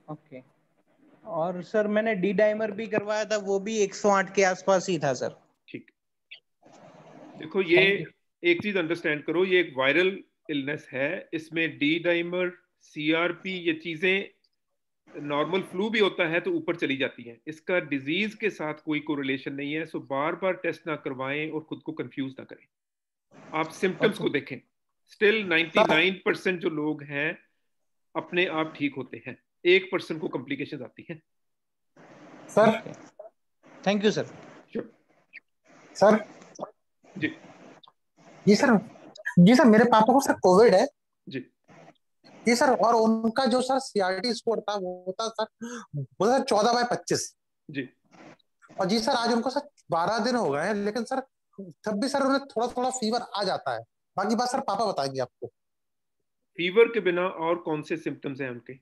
Okay. और sir मैंने D dimer भी करवाया था, वो भी 108 के आसपास ही था सर। ठीक। देखो ये एक चीज अंडरस्टैंड करो, ये एक वायरल इलनेस है, इसमें डी डाइमर, सीआरपी, ये चीजें नॉर्मल फ्लू भी होता है तो ऊपर चली जाती हैं, इसका डिजीज के साथ कोई कोरिलेशन नहीं है। सो बार बार टेस्ट ना करवाएं और खुद को कंफ्यूज ना करें, आप सिम्टम्स को देखें। स्टिल 99% जो लोग हैं अपने आप ठीक होते हैं, 1% को कॉम्प्लिकेशंस आती हैं। Sir thank you sir. Sure sir. जी जी सर। जी सर, मेरे पापा को सर कोविड है। जी जी सर, और उनका जो सर सीआरटी स्कोर था वो था सर, वो सर 14/25। जी और जी सर, आज उनको सर 12 दिन हो गए हैं, लेकिन सर तब भी सर उन्हें थोड़ा थोड़ा फीवर आ जाता है। बाकी बात सर पापा बताएंगे आपको। फीवर के बिना और कौन से सिम्टम्स हैं उनके?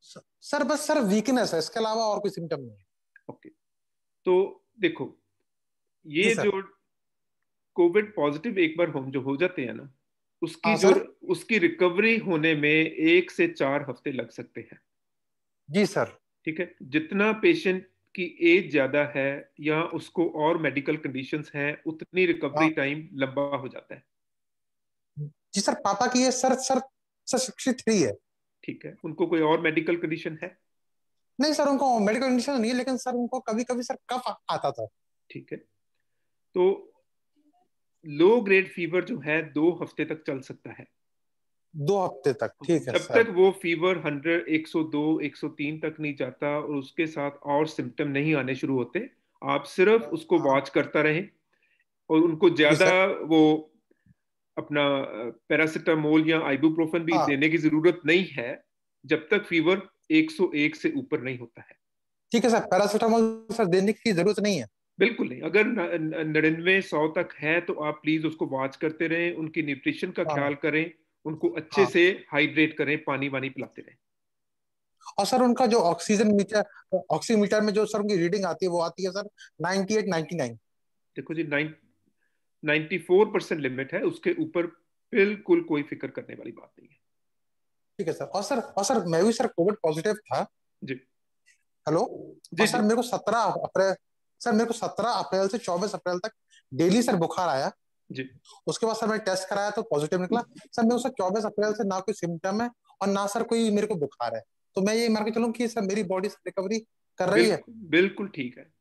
सर बस सर वीकनेस है, इसके अलावा और कोई सिम्टम नहीं है। ओके, तो देखो जी ये सर। जो कोविड पॉजिटिव एक बार हम जो हो जाते हैं ना, उसकी हाँ जो सर। उसकी रिकवरी होने में 1 से 4 हफ्ते लग सकते हैं। जी सर। ठीक है, जितना पेशेंट की एज ज्यादा है या उसको और मेडिकल कंडीशंस हैं, उतनी रिकवरी हाँ टाइम लंबा हो जाता है। जी सर, पापा की ये सर सर सर 63 है। ठीक है, उनको कोई और मेडिकल कंडीशन है? नहीं सर, उनको मेडिकल कंडीशन नहीं है, लेकिन सर उनको कभी कभी सर कफ आता था। ठीक है, तो लो ग्रेड फीवर जो है 2 हफ्ते तक चल सकता है। 2 हफ्ते तक, ठीक है जब सर। तक वो फीवर 100, 102, 103 तक नहीं जाता और उसके साथ और सिम्टम नहीं आने शुरू होते, आप सिर्फ उसको वॉच करता रहें। और उनको जी ज्यादा सर। वो अपना पैरासिटामोल या आइबुप्रोफेन भी हाँ देने की जरूरत नहीं है, जब तक फीवर 101 से ऊपर नहीं होता है। ठीक है सर, पैरासीटामोल सर देने की जरूरत नहीं है। बिल्कुल नहीं, अगर 99, 100 तक है तो आप प्लीज उसको वॉच करते रहें, उनकी न्यूट्रिशन का हाँ ख्याल करें, उनको अच्छे हाँ। से हाइड्रेट करें, पानी वानी पिलाते रहें। और सर उनका जो ऑक्सीजन मीटर, ऑक्सीमीटर में जो सर उनकी रीडिंग आती है वो आती है सर 98, 99। देखो जी, 94% लिमिट है, उसके ऊपर बिल्कुल कोई फिक्र करने वाली बात नहीं है। ठीक है सर। और सर मैं भी सर कोविड पॉजिटिव था। जी हेलो। जी और जी सर मेरे को 17 अप्रैल से 24 अप्रैल तक डेली सर बुखार आया। जी। उसके बाद सर मैं टेस्ट कराया तो पॉजिटिव निकला। सर मेरे को सर 24 अप्रैल से ना कोई सिम्टम है और ना सर कोई मेरे को बुखार है। तो मैं ये मान के चलूं कि सर मेरी बॉडी रिकवरी कर रही है। बिल्कुल बिल्कुल ठीक है।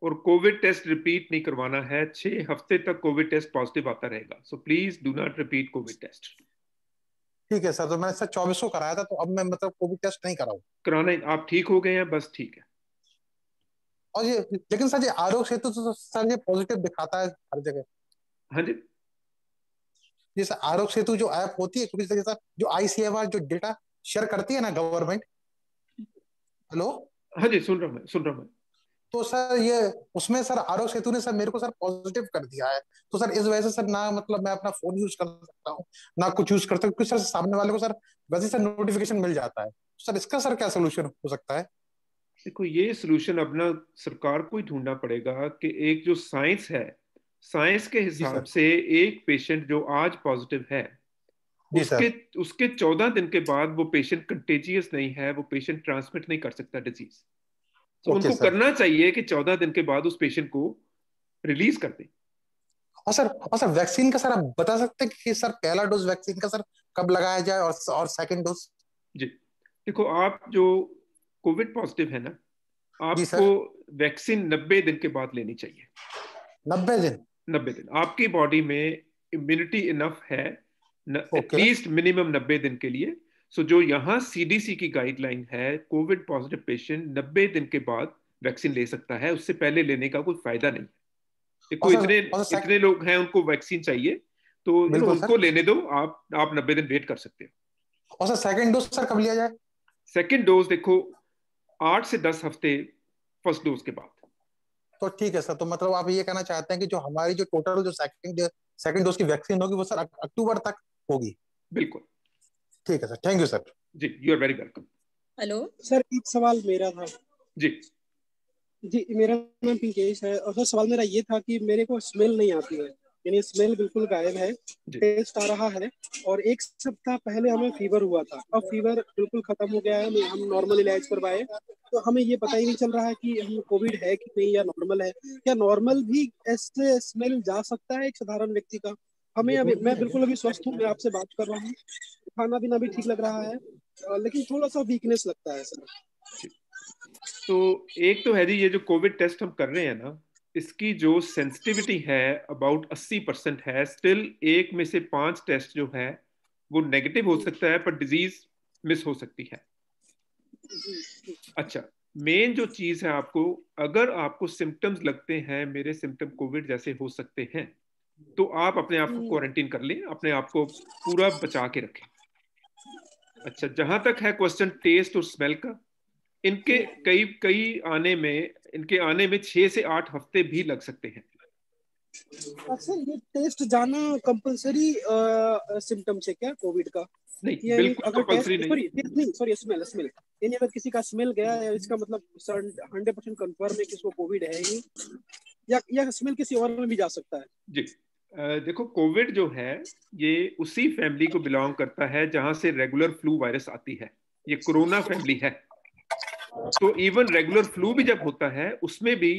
और कोविड टेस्ट रिपीट नहीं करवाना है, 6 हफ्ते तक कोविड टेस्ट पॉजिटिव आता रहेगा। So please do not repeat covid test. ठीक है सर, तो मैंने सर 24 को कराया था, तो अब मैं मतलब कोविड टेस्ट नहीं कराऊं। कराना आप ठीक हो गए हैं, बस ठीक है। और ये लेकिन सर ये आरोग्य सेतु तो सर ये पॉजिटिव दिखाता है हर जगह। हाँ जी ये सर आरोग्य सेतु जो ऐप होती है, क्योंकि सर जो आईसीएमआर जो डेटा शेयर करती है ना गवर्नमेंट। हेलो। हाँ जी, सुन रहा हूँ मैं, सुन रहा हूँ मैं। तो सर ये उसमें सर आरोग्य सेतु ने सर मेरे को सर पॉजिटिव कर दिया है। तो सर इस वजह से सर ना मतलब मैं अपना फोन यूज कर सकता हूँ, ना कुछ यूज कर सकता हूँ, क्योंकि सर सामने वाले को सर वैसे सर नोटिफिकेशन मिल जाता है। सर इसका सर क्या सोल्यूशन हो सकता है? देखो ये सोल्यूशन अपना सरकार को ही ढूंढना पड़ेगा कि एक जो साइंस है, साइंस के जी हिसाब सर। से एक पेशेंट जो आज पॉजिटिव है, जी उसके सर। उसके 14 दिन के बाद वो पेशेंट कंटेजियस नहीं है, वो पेशेंट ट्रांसमिट नहीं कर सकता डिजीज। तो ओके उनको सर। करना चाहिए कि 14 दिन के बाद उस पेशेंट को रिलीज कर दें। और सर वैक्सीन का सर आप बता सकते हैं कि सर पहला डोज वैक्सीन का सर कब लगाया जाए और सेकंड डोज? जी देखो, आप जो कोविड पॉजिटिव है ना, जी आपको सर। वैक्सीन 90 दिन के बाद लेनी चाहिए। 90 दिन? 90 दिन आपकी बॉडी में इम्यूनिटी इनफ है, ओके। एटलीस्ट मिनिमम 90 दिन के लिए। सो जो यहाँ सीडीसी की गाइडलाइन है, कोविड पॉजिटिव पेशेंट 90 दिन के बाद वैक्सीन ले सकता है, उससे पहले लेने का कोई फायदा नहीं है। और देखो सर इतने और सर इतने लोग हैं उनको वैक्सीन चाहिए, तो बिल्कुल उनको सर। लेने दो। आप 90 दिन वेट कर सकते हो। और सर सेकंड डोज सर कब लिया जाए? सेकेंड डोज देखो 8 से 10 हफ्ते फर्स्ट डोज के बाद। तो ठीक है सर, तो मतलब आप ये कहना चाहते हैं कि जो हमारी जो टोटल जो सेकंड सेकंड डोज की वैक्सीन होगी वो सर अक्टूबर तक होगी? बिल्कुल। ठीक है सर, थैंक यू सर। जी, you are very welcome. Hello sir, एक सवाल मेरा था। जी जी, मेरा नाम पिंकेश है और सर सवाल मेरा ये था कि मेरे को स्मेल नहीं आती है। यानी स्मेल बिल्कुल गायब है, टेस्ट आ रहा है। और एक सप्ताह पहले हमें फीवर हुआ था, अब फीवर बिल्कुल खत्म हो गया है, हम नॉर्मल इलाज करवाए, तो हमें ये पता ही नहीं चल रहा है कि हम कोविड है कि नहीं या नॉर्मल है। क्या नॉर्मल भी ऐसे स्मेल जा सकता है एक साधारण व्यक्ति का? हमें अभी, मैं बिल्कुल अभी स्वस्थ हूँ, मैं आपसे बात कर रहा हूँ, खाना पीना भी ठीक लग रहा है, लेकिन थोड़ा सा वीकनेस लगता है सर। तो एक तो है जी, ये जो कोविड टेस्ट हम कर रहे हैं ना, इसकी जो सेंसिटिविटी है अबाउट 80% है। स्टिल एक में से 5 टेस्ट जो है वो नेगेटिव हो सकता है, पर डिजीज मिस हो सकती है। अच्छा, मेन जो चीज है, आपको अगर आपको सिम्टम्स लगते हैं मेरे सिम्टम कोविड जैसे हो सकते हैं, तो आप अपने आप को क्वारंटीन कर लें, अपने आप को पूरा बचा के रखें। अच्छा, जहां तक है क्वेश्चन टेस्ट और स्मेल का, इनके इनके आने में 6 से 8 हफ्ते भी लग सकते हैं। अच्छा, ये टेस्ट जाना कंपलसरी सिम्टम्स है क्या कोविड का? नहीं, बिल्कुल कंपलसरी नहीं। सॉरी, स्मेल यानी अगर किसी का स्मेल गया है, इसका मतलब 100% कंफर्म है कि इसको कोविड है ही, या स्मेल किसी और में भी जा सकता है? जी, देखो, कोविड जो है ये उसी फैमिली को बिलोंग करता है जहां से रेगुलर फ्लू वायरस आती है। ये कोरोना फैमिली है। तो इवन रेगुलर फ्लू भी जब होता है, उसमें भी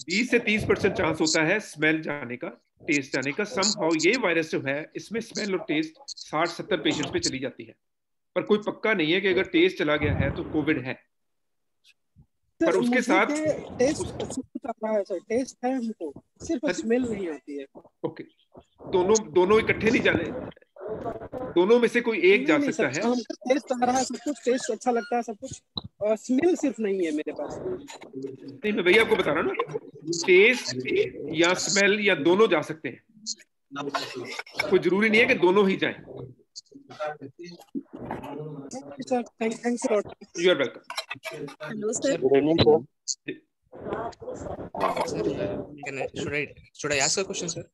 20 से 30% चांस होता है स्मेल जाने का, टेस्ट जाने का। समहाउ ये वायरस जो है, इसमें स्मेल और टेस्ट 60-70 पेशेंट्स पे चली जाती है, पर कोई पक्का नहीं है कि अगर टेस्ट चला गया है तो कोविड है। पर उसके साथ टेस्ट है, हमको सिर्फ स्मेल नहीं आती है। ओके, दोनों इकट्ठे नहीं जाने, दोनों में से कोई एक जा सकता है। टेस्ट आ रहा है, सब कुछ टेस्ट अच्छा लगता है, सब कुछ, स्मेल सिर्फ नहीं है मेरे पास। नहीं, मैं भैया आपको बता रहा हूँ ना, टेस्ट या स्मेल या दोनों जा सकते हैं, कोई जरूरी नहीं है कि दोनों ही जाएं। Thanks a lot. You are welcome. Hello sir. Should I ask a question, sir?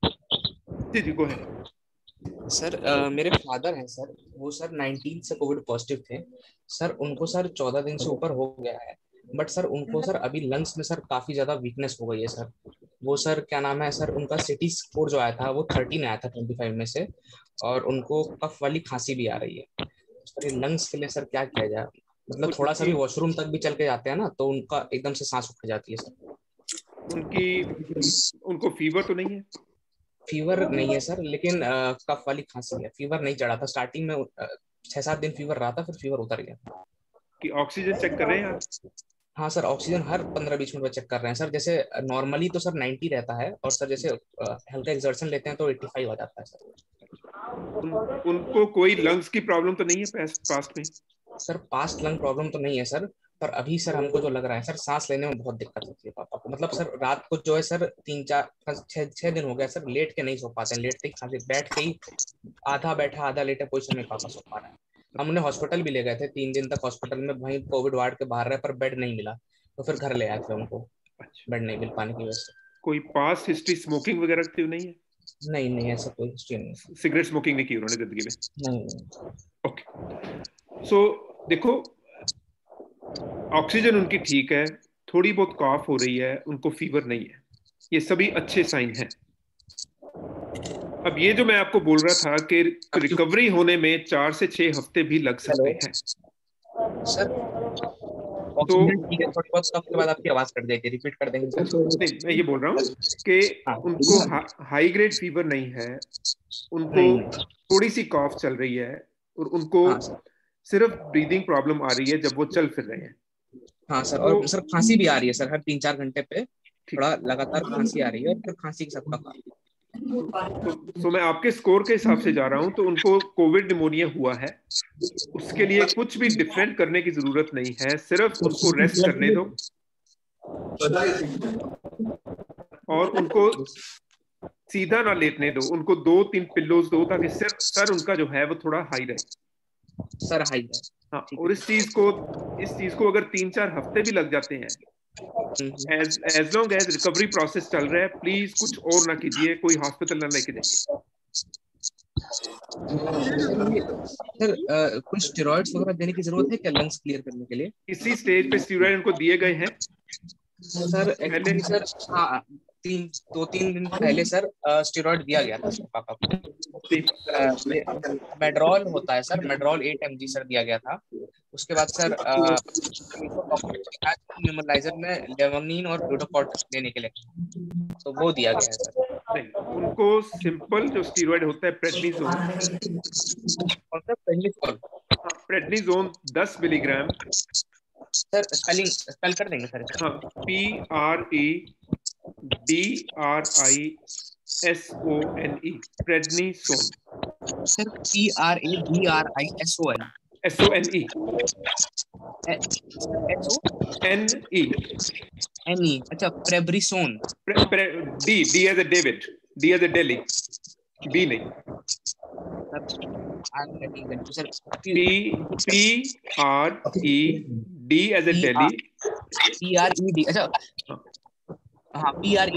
जी, गो अहेड। सर, मेरे फादर हैं सर, वो सर 19 से कोविड पॉजिटिव थे सर। उनको सर 14 दिन से ऊपर हो गया है, बट सर उनको सर अभी लंग्स में सर काफी ज्यादा वीकनेस हो गई है सर। वो सर क्या नाम है सर, उनका सिटी स्कोर जो आया था वो 13 आया था 25 में से, और उनको कफ वाली खांसी भी आ रही है सर। ये लंग्स के लिए सर क्या किया जाए? मतलब थोड़ा सा भी वॉशरूम तक भी चल के जाते हैं ना, तो उनका एकदम से सांस उठ जाती है सर। उनको फीवर तो नहीं है? फीवर नहीं है सर, लेकिन कफ वाली खांसी है। फीवर नहीं चढ़ा था स्टार्टिंग में, 6-7 दिन फीवर रहा था, फिर फीवर उतर गया। कि ऑक्सीजन चेक कर रहे हैं आप? हाँ सर, ऑक्सीजन हर 15-20 मिनट में चेक कर रहे हैं सर। जैसे नॉर्मली तो सर 90 रहता है, और सर जैसे हल्का एक्सर्शन लेते हैं तो 85 आ जाता है सर। उनको कोई लंग्स की प्रॉब्लम तो नहीं है पास्ट में? सर पास्ट लंग प्रॉब्लम तो नहीं है सर, पर अभी सर हमको जो लग रहा है सर, सांस लेने में बहुत दिक्कत होती है पापा को। मतलब सर रात को जो है सर 3-4-6 दिन हो गया सर, लेट के नहीं सो पाते हैं, लेटते ही खाते, बैठ के ही आधा बैठा आधा लेटे पोजीशन में पापा सो पा रहे हैं। हम उन्हें हॉस्पिटल भी ले गए थे, 3 दिन तक हॉस्पिटल में वहीं कोविड वार्ड के बाहर रहे, पर बेड नहीं मिला, तो फिर घर ले आए थे उनको। बेड नहीं मिल पाने की वजह से। कोई पास्ट हिस्ट्री स्मोकिंग वगैरह की नहीं है? नहीं, ऐसा कोई हिस्ट्री नहीं। सिगरेट स्मोकिंग नहीं की उन्होंने जिंदगी में? नहीं। ओके, सो देखो, ऑक्सीजन उनकी ठीक है, थोड़ी बहुत कॉफ हो रही है, उनको फीवर नहीं है, ये सभी अच्छे साइन हैं। अब ये जो मैं आपको बोल रहा था कि रिकवरी होने में 4 से 6 हफ्ते भी लग सकते हैं सर। तो ठीक है, थोड़ी बहुत कफ के बाद आपकी आवाज कट जाएगी, रिपीट कर देंगे सर? नहीं, मैं ये बोल रहा हूँ कि उनको हाई ग्रेड फीवर नहीं है, उनको थोड़ी सी कॉफ चल रही है, और उनको सिर्फ ब्रीदिंग प्रॉब्लम आ रही है जब वो चल फिर रहे हैं। हाँ सर, और सर खांसी भी आ रही है सर, हर 3-4 घंटे पे थोड़ा लगातार खांसी आ रही है, और फिर खांसी के साथ कफ। तो मैं आपके स्कोर के हिसाब से जा रहा हूं, तो उनको कोविड निमोनिया हुआ है। उसके लिए कुछ भी डिफरेंट करने की जरूरत नहीं है, सिर्फ उनको रेस्ट करने दो, और उनको सीधा ना लेटने दो, उनको 2-3 पिल्लोज दो, ताकि सर उनका जो है वो थोड़ा हाई रहे। सर हाई है। हाँ, और इस चीज को अगर 3-4 हफ्ते भी लग जाते हैं, as long as recovery process चल रहा है, प्लीज कुछ और ना कीजिए, कोई हॉस्पिटल ना लेके जाइए। सर कुछ स्टेरॉइड्स वगैरह देने की जरूरत है क्या लंग्स क्लियर करने के लिए? इसी स्टेज पे स्टेरॉइड उनको दिए गए हैं सर? एक्चुअली सर हाँ, दो तीन दिन पहले सर स्टेरॉइड दिया गया था सर पापा को। मेड्रॉल होता है सर, मेड्रॉल 8 mg सर दिया गया था। उसके बाद सर न्यूमलाइजर में लेवोनिन और ग्लूटाकॉर्टिक लेने के लिए, तो वो दिया गया है सर। नहीं, उनको सिंपल जो स्टीरॉइड होता है प्रेडनिजोन, और सर प्रेडनिजोन 10 मिलीग्राम सर, स्पेल कर देंगे सर। हाँ, PREDRISONE, prednisone sir, PRADRISON SONE NE, अच्छा, प्रेब्रिसोन, D as a David, D as a Delhi, B नहीं, sir PRED as a Delhi, PRED, अच्छा हाँ, PRED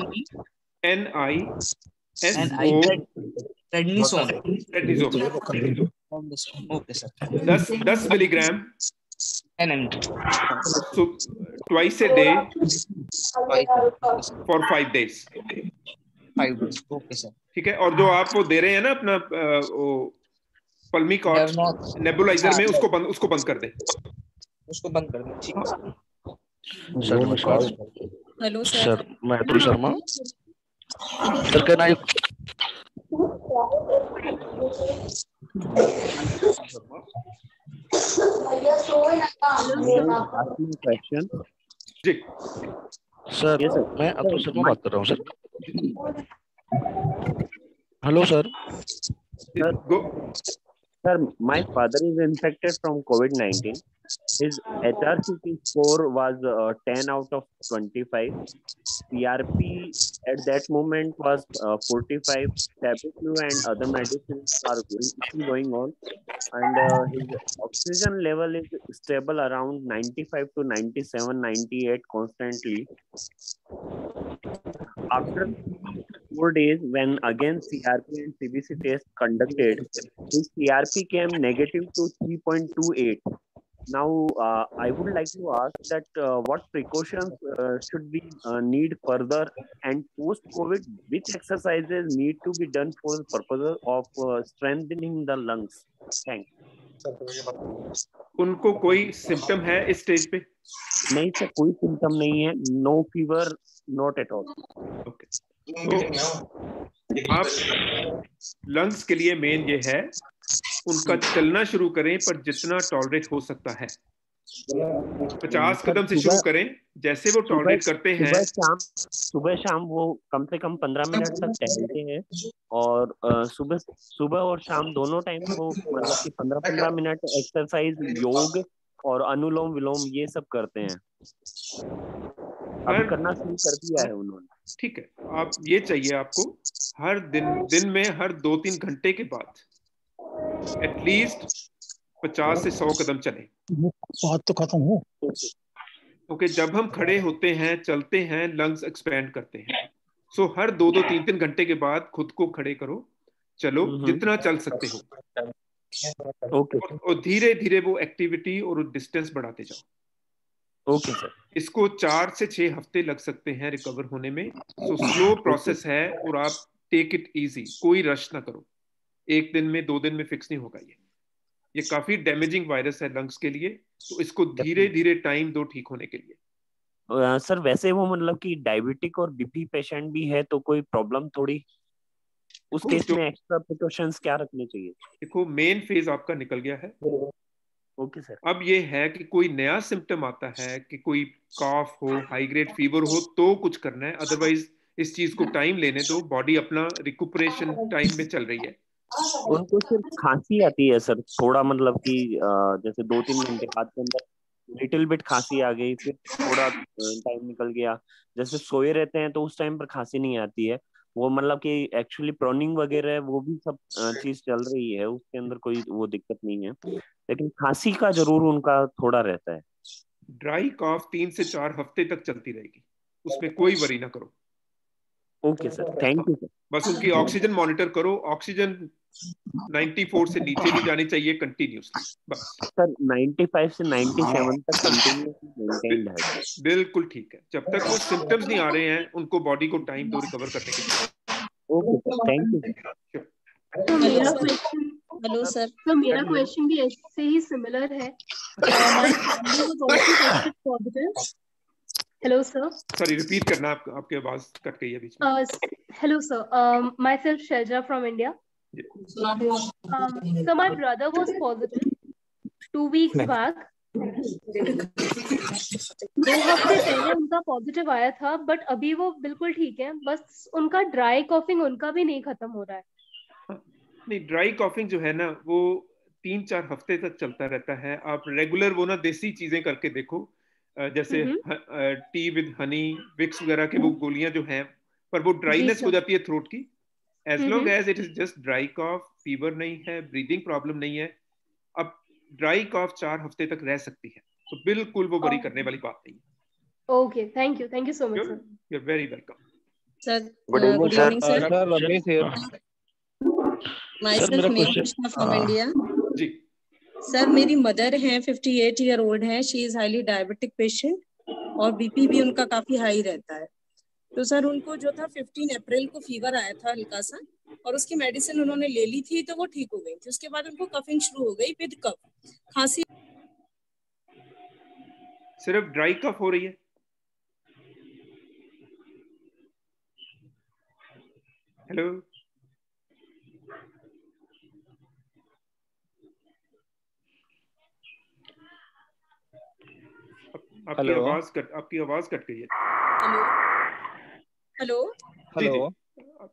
NISO, prednisone, okay sir. 10 milligram 10 mg so twice a day for 5 days, 5 days, okay sir. ठीक है। और जो आप वो दे रहे हैं ना अपना वो पल्मीकॉर्ट नेबुलाइजर में, उसको बंद कर दें, उसको बंद कर दें, ठीक है सर। सर नमस्कार। हेलो सर मैं Atul Sharma. Sir can I question जी सर, मैं अतुल शर्मा बात कर रहा हूँ sir. Hello sir. Sir, my father is infected from COVID-19. His HRCT score was 10 out of 25. CRP at that moment was 45. Tamiflu and other medicines are going on, and his oxygen level is stable around 95 to 97, 98 constantly. After 4 days, when again CRP and CBC test conducted, his CRP came negative to 3.28. Now, I would like to ask that what precautions should we need further, and post-COVID, which exercises need to be done for the purpose of strengthening the lungs? Thanks. उनको कोई symptom है इस stage पे? नहीं sir, कोई symptom नहीं है. No fever, not at all. Okay, तो आप लंग्स के लिए मेन ये है उनका चलना शुरू करें, पर जितना टॉलरेट हो सकता है 50 कदम से शुरू करें, जैसे वो टॉलरेट करते हैं। सुबह शाम वो कम से कम 15 मिनट तक टहलते हैं, और सुबह और शाम दोनों टाइम वो मतलब कि 15-15 मिनट एक्सरसाइज, योग और अनुलोम विलोम ये सब करते हैं। अब करना शुरू कर दिया है उन्होंने। ठीक है, आप ये चाहिए आपको हर दिन में हर 2-3 घंटे के बाद एटलीस्ट 50 से 100 कदम चले। बात तो खत्म हो। ओके, जब हम खड़े होते हैं, चलते हैं, लंग्स एक्सपैंड करते हैं। सो हर 2-2, 3-3 घंटे के बाद खुद को खड़े करो, चलो जितना चल सकते हो। ओके, और धीरे धीरे वो एक्टिविटी और डिस्टेंस बढ़ाते जाओ। Okay sir. इसको 4 से 6 हफ्ते लग सकते हैं रिकवर होने में। सो स्लो प्रोसेस है, और आप टेक इट इजी, कोई रश ना करो। 1 दिन में 2 दिन में फिक्स नहीं होगा। ये काफी डैमेजिंग वायरस है लंग्स के लिए, तो इसको धीरे धीरे टाइम दो ठीक होने के लिए। सर वैसे वो मतलब कि डायबिटिक और बीपी पेशेंट भी है, तो कोई प्रॉब्लम थोड़ी उस केस में एक्स्ट्रा प्रिकॉशंस क्या रखने चाहिए? देखो, मेन फेज आपका निकल गया है। Okay sir. अब ये है कि कोई नया सिम्टम आता है कि कोई कॉफ हो, हाई ग्रेड फीवर हो, तो कुछ करना है। अदरवाइज इस चीज को टाइम लेने दो, बॉडी अपना रिकुपरेशन टाइम में चल रही है। उनको सिर्फ खांसी आती है सर, थोड़ा मतलब कि जैसे 2-3 घंटे बाद के अंदर लिटिल बिट खांसी आ गई, फिर थोड़ा टाइम निकल गया। जैसे सोए रहते हैं तो उस टाइम पर खांसी नहीं आती है, वो मतलब कि एक्चुअली प्रोनिंग वगैरह वो भी सब चीज चल रही है, उसके अंदर कोई वो दिक्कत नहीं है, लेकिन खांसी का जरूर उनका थोड़ा रहता है। ड्राई कॉफ 3 से 4 हफ्ते तक चलती रहेगी, उसमें कोई वरी ना करो। Okay sir, thank you sir. बस उनकी ऑक्सीजन मॉनिटर करो। ऑक्सीजन 94 से नीचे नहीं जानी चाहिए कंटिन्यूसली, बस। सर 95 से 97 तक कंटिन्यूसली मेंटेन्ड है। बिल्कुल ठीक है, जब तक वो सिम्टम्स नहीं आ रहे हैं उनको बॉडी को टाइम दो रिकवर करने के लिए। Okay sir, thank you. तो मेरा क्वेश्चन, हेलो सर, तो मेरा क्वेश्चन भी ऐसे ही सिमिलर है। My family was also tested positive. Hello sir, sorry repeat करना, आपकी आवाज कट गई है बीच में। Hello sir, myself Sheja from India. So my brother was positive 2 weeks back. 2 हफ्ते पहले उनका पॉजिटिव आया था, बट अभी वो बिल्कुल ठीक है, बस उनका ड्राई कॉफिंग उनका भी नहीं खत्म हो रहा है। नहीं, ड्राई कॉफिंग जो है ना वो 3-4 हफ्ते तक चलता रहता है। आप रेगुलर वो ना देसी चीजें करके देखो, जैसे टी विद हनी, विक्स वगैरह के वो गोलियां जो हैं, पर वो ड्राइनेस हो जाती है थ्रोट की। As long as it is just dry cough, fever नहीं है, breathing problem नहीं है, अब dry cough 4 हफ्ते तक रह सकती है, तो बिल्कुल वो वरी करने वाली बात नहीं है। Okay, thank you so much, sir. You're very welcome. Sir, good evening, sir. Sir, Ramesh here. Myself Meghna from India. जी। Sir, मेरी मदर हैं, 58 year old हैं, she is highly diabetic patient और BP भी उनका काफी हाई रहता है। तो सर उनको जो था 15 अप्रैल को फीवर आया था हल्का सा, और उसकी मेडिसिन उन्होंने ले ली थी तो वो ठीक हो गई थी। उसके बाद उनको कफिंग शुरू हो गई विद कफ, खांसी। सिर्फ ड्राई कफ हो रही है? हेलो, आपकी आवाज कट गई है। हेलो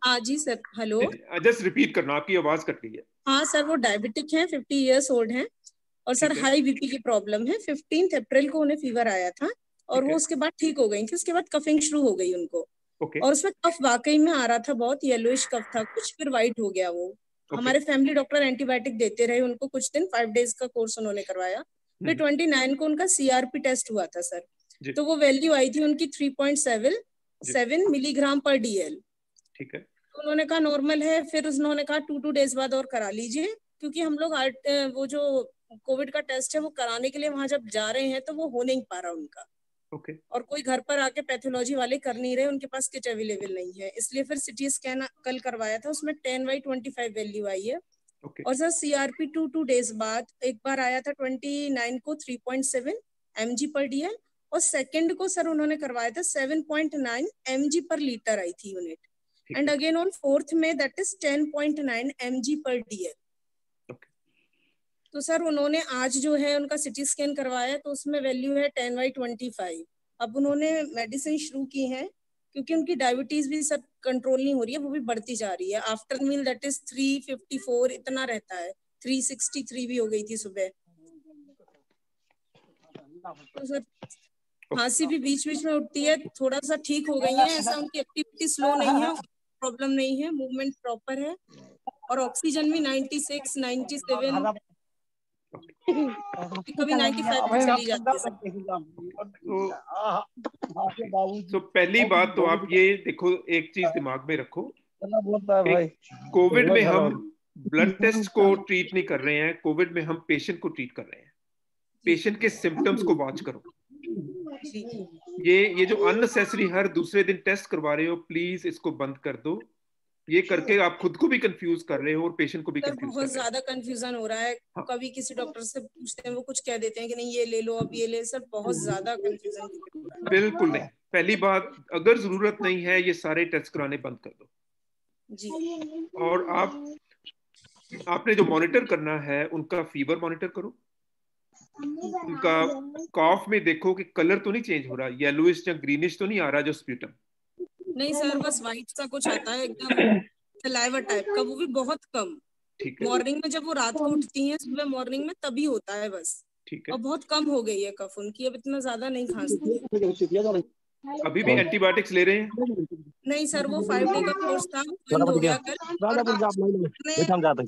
हाँ जी सर, हेलो, जस्ट रिपीट करना, आपकी आवाज कट गई है। हाँ सर, वो डायबिटिक हैं, 50 इयर्स ओल्ड हैं, और सर हाई बीपी की प्रॉब्लम है। 15 अप्रैल को उन्हें फीवर आया था और वो उसके बाद ठीक हो गई थी। उसके बाद कफिंग शुरू हो गई उनको, और उसमें कफ वाकई में आ रहा था, बहुत येलोइश कफ था कुछ, फिर वाइट हो गया वो। हमारे फैमिली डॉक्टर एंटीबायोटिक देते रहे उनको कुछ दिन, 5 डेज का कोर्स उन्होंने करवाया। फिर 29 को उनका CRP टेस्ट हुआ था सर, तो वो वैल्यू आई थी उनकी 3.7 मिलीग्राम पर DL। ठीक है, तो उन्होंने कहा नॉर्मल है। फिर उन्होंने कहा 2 डेज बाद और करा लीजिए, क्योंकि हम लोग वो जो कोविड का टेस्ट है वो कराने के लिए वहां जब जा रहे हैं तो वो हो नहीं पा रहा उनका। और कोई घर पर आके पैथोलॉजी वाले कर नहीं रहे, उनके पास किट अवेलेबल नहीं है, इसलिए फिर CT स्कैन कल करवाया था, उसमें 10/25 वैल्यू आई है। और सर CRP 2 डेज बाद एक बार आया था 29 को 3.7 mg पर DL, और सेकंड को सर उन्होंने करवाया था 7.9 mg पर लीटर आई थी unit, and again on 4th में दैट इज 10.9 mg पर DL। तो सर उन्होंने आज जो है उनका CT स्कैन करवाया तो उसमें वैल्यू है 10/25। अब उन्होंने मेडिसिन शुरू की है क्योंकि उनकी डायबिटीज भी सर कंट्रोल नहीं हो रही है, वो भी बढ़ती जा रही है। आफ्टर मील दैट इज 354 इतना रहता है, 363 भी हो गई थी सुबह। तो सर खांसी भी बीच बीच में उठती है, थोड़ा सा ठीक हो गई है, ऐसा उनकी एक्टिविटी स्लो नहीं है, प्रॉब्लम नहीं है, मूवमेंट प्रॉपर है, और ऑक्सीजन भी 96, 97, कभी 95 पे चली जाती है। तो पहली बात तो आप ये देखो, एक चीज दिमाग में रखो, कोविड में हम ब्लड टेस्ट को ट्रीट नहीं कर रहे हैं, कोविड में हम पेशेंट को ट्रीट कर रहे हैं। पेशेंट के सिम्टम्स को वॉच करो। ये जो अननेसेसरी हर दूसरे दिन टेस्ट करवा रहे हो, प्लीज इसको बंद कर दो। ये करके आप खुद को भी कंफ्यूज कर रहे हो और पेशेंट को भी कंफ्यूज कर रहे हो। बहुत ज्यादा कंफ्यूजन हो रहा है। कभी किसी डॉक्टर से पूछते हैं, वो कुछ कह देते हैं कि नहीं ये ले लो, अब ये ले, सर बहुत ज्यादा कंफ्यूजन। बिल्कुल नहीं, पहली बात अगर जरूरत नहीं है ये सारे टेस्ट कराने बंद कर दो जी। और आपने जो मॉनिटर करना है उनका फीवर मॉनिटर करो, उनका कॉफ में देखो कि कलर तो नहीं चेंज हो रहा, येलोइश या ग्रीनिश तो नहीं आ रहा जो स्प्यूटम। नहीं सर, बस व्हाइट सा कुछ आता है एकदम सलाइवा टाइप का, वो भी बहुत कम। ठीक है, मॉर्निंग में जब वो रात को उठती हैं, सुबह मॉर्निंग में तभी होता है बस। ठीक है, और बहुत कम हो गई है कफ उनकी, अब इतना ज्यादा नहीं खांसती। अभी भी एंटीबायोटिक्स ले रहे हैं? नहीं सर, वो 5 डे का कोर्स था, बंद हो गया कल।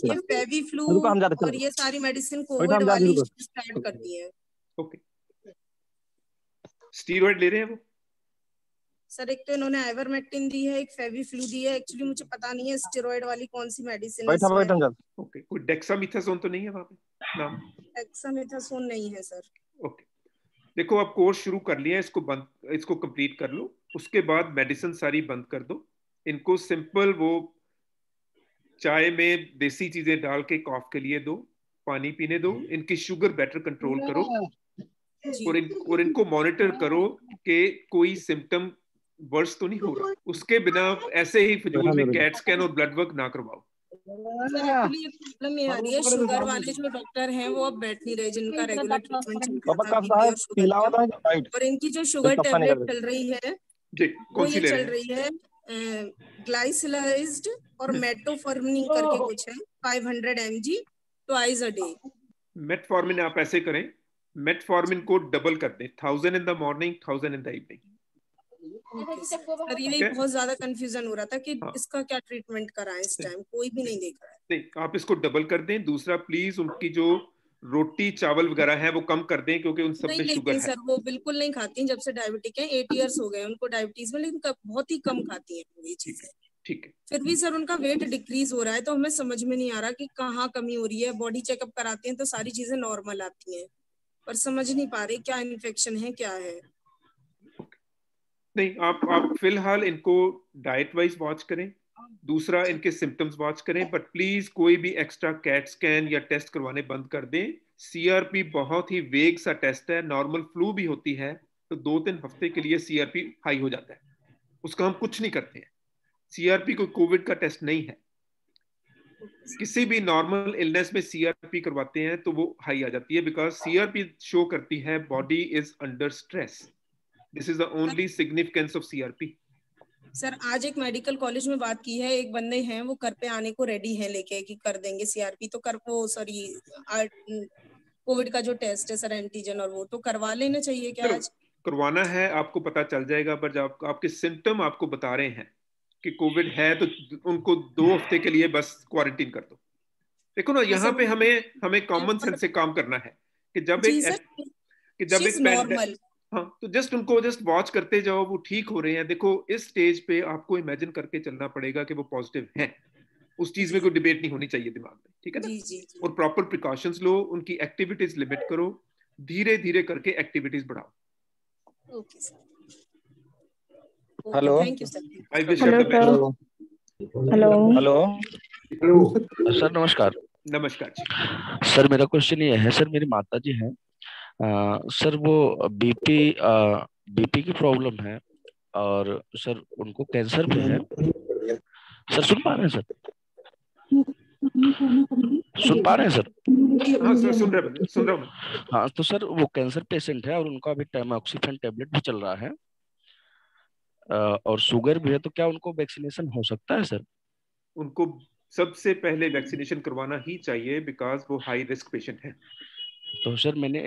ये फेविफ्लू और ये सारी मेडिसिन कोविड वाली स्टार्ट कर दी है। ओके, स्टीरॉइड ले रहे हैं वो? सर एक तो इन्होंने आइवरमेक्टिन दी है, एक फेविफ्लू दी है। एक्चुअली मुझे पता नहीं है स्टेरॉइड वाली कौन सी मेडिसिन है इसमें। ओके, कोई डेक्सामेथासोन तो नहीं है वहाँ पे नाम? डेक्सामेथासोन नहीं है सर। ओके, देखो आप कोर्स शुरू कर लिया, इसको कंप्लीट कर लो, उसके बाद मेडिसिन सारी बंद कर दो। इनको सिंपल वो चाय में देसी चीजें डाल के कॉफ के लिए दो, पानी पीने दो, इनकी शुगर बेटर कंट्रोल करो और इनको मॉनिटर करो कि कोई सिम्टम वर्स तो नहीं हो रहा। उसके बिना ऐसे ही फजूल में कैट स्कैन और ब्लड वर्क ना करवाओ। प्रॉब्लम ये आ रही है, शुगर वाले जो डॉक्टर हैं वो अब बैठ नहीं रहे, जिनका रेगुलर ट्रीटमेंट चल रहा था बीपी और शुगर का, और इनकी जो शुगर टेबलेट चल रही है वो ये चल रही है ग्लाइसिलाइज्ड और मेटफॉर्मिन करके कुछ है, 500 mg twice a day. Metformin आप ऐसे करें, मेटफॉर्मिन को डबल कर दें, 1000 in the morning, 1000 in the evening. Sir ये बहुत ज्यादा कंफ्यूजन हो रहा था कि इसका क्या ट्रीटमेंट कराएं, इस टाइम कोई भी नहीं देख रहा है। नहीं, आप इसको डबल कर दें। दूसरा, प्लीज उनकी जो रोटी चावल वगैरह है वो कम कर दें, क्योंकि उन सब में शुगर है। सर वो बिल्कुल नहीं खाती, जब से डायबिटिक है, 8 इयर्स हो गए उनको डायबिटीज में, लेकिन बहुत ही कम खाती है ये चीजें। ठीक है, फिर भी सर उनका वेट डिक्रीज हो रहा है, तो हमें समझ में नहीं आ रहा कि कहाँ कमी हो रही है। बॉडी चेकअप कराते हैं तो सारी चीजें नॉर्मल आती हैं, पर समझ नहीं पा रहे क्या इन्फेक्शन है क्या है। नहीं, आप फिलहाल इनको डाइट वाइज वॉच करें, दूसरा इनके सिम्टम्स वॉच करें, बट प्लीज कोई भी एक्स्ट्रा कैट स्कैन या टेस्ट करवाने बंद कर दें। सीआरपी बहुत ही वेग सा टेस्ट है, नॉर्मल फ्लू भी होती है तो 2-3 हफ्ते के लिए सीआरपी हाई हो जाता है, उसका हम कुछ नहीं करते हैं। सीआरपी कोई कोविड का टेस्ट नहीं है। किसी भी नॉर्मल इलनेस में सीआरपी करवाते हैं तो वो हाई आ जाती है, बिकॉज सीआरपी शो करती है body is under stress. This is the only significance of CRP. Sir आज एक मेडिकल कॉलेज में बात की है, एक बंदे हैं वो घर पे आने को रेडी हैं लेके कि कर देंगे सीआरपी, तो कर वो सॉरी कोविड का जो टेस्ट है सर एंटीजन, और वो तो करवा लेना चाहिए क्या? आज करवाना है, आपको पता चल जाएगा, पर जब आपके सिम्टम आपको बता रहे हैं कि कोविड है तो उनको 2 हफ्ते के लिए बस क्वारंटीन कर दो। देखो ना, यहाँ पे हमें कॉमन सेंस से काम करना है कि जब एक हाँ, तो जस्ट उनको वॉच करते जाओ, वो ठीक हो रहे हैं। देखो इस स्टेज पे आपको इमेजिन करके चलना पड़ेगा कि वो पॉजिटिव हैं, उस चीज में कोई डिबेट नहीं होनी चाहिए दिमाग में, ठीक है ना? जी। और प्रॉपर प्रिकॉशंस लो, उनकी एक्टिविटीज लिमिट करो, धीरे धीरे करके एक्टिविटीज बढ़ाओ। Okay sir, hello, thank you sir. I wish you the best. Hello sir, नमस्कार। नमस्कार जी। सर मेरा क्वेश्चन ये है, सर मेरी माता जी हैं, सर वो बीपी की प्रॉब्लम है और सर उनको कैंसर भी है। सर सुन पा रहे हैं सर? सुन पा रहे हैं सर? हाँ सर, सुन रहा हूँ। हाँ, तो सर वो कैंसर पेशेंट है और उनका अभी टैमॉक्सिफेन टेबलेट भी चल रहा है और शुगर भी है, तो क्या उनको वैक्सीनेशन हो सकता है सर? उनको सबसे पहले वैक्सीनेशन करवाना ही चाहिए, बिकॉज वो हाई रिस्क पेशेंट है। तो सर मैंने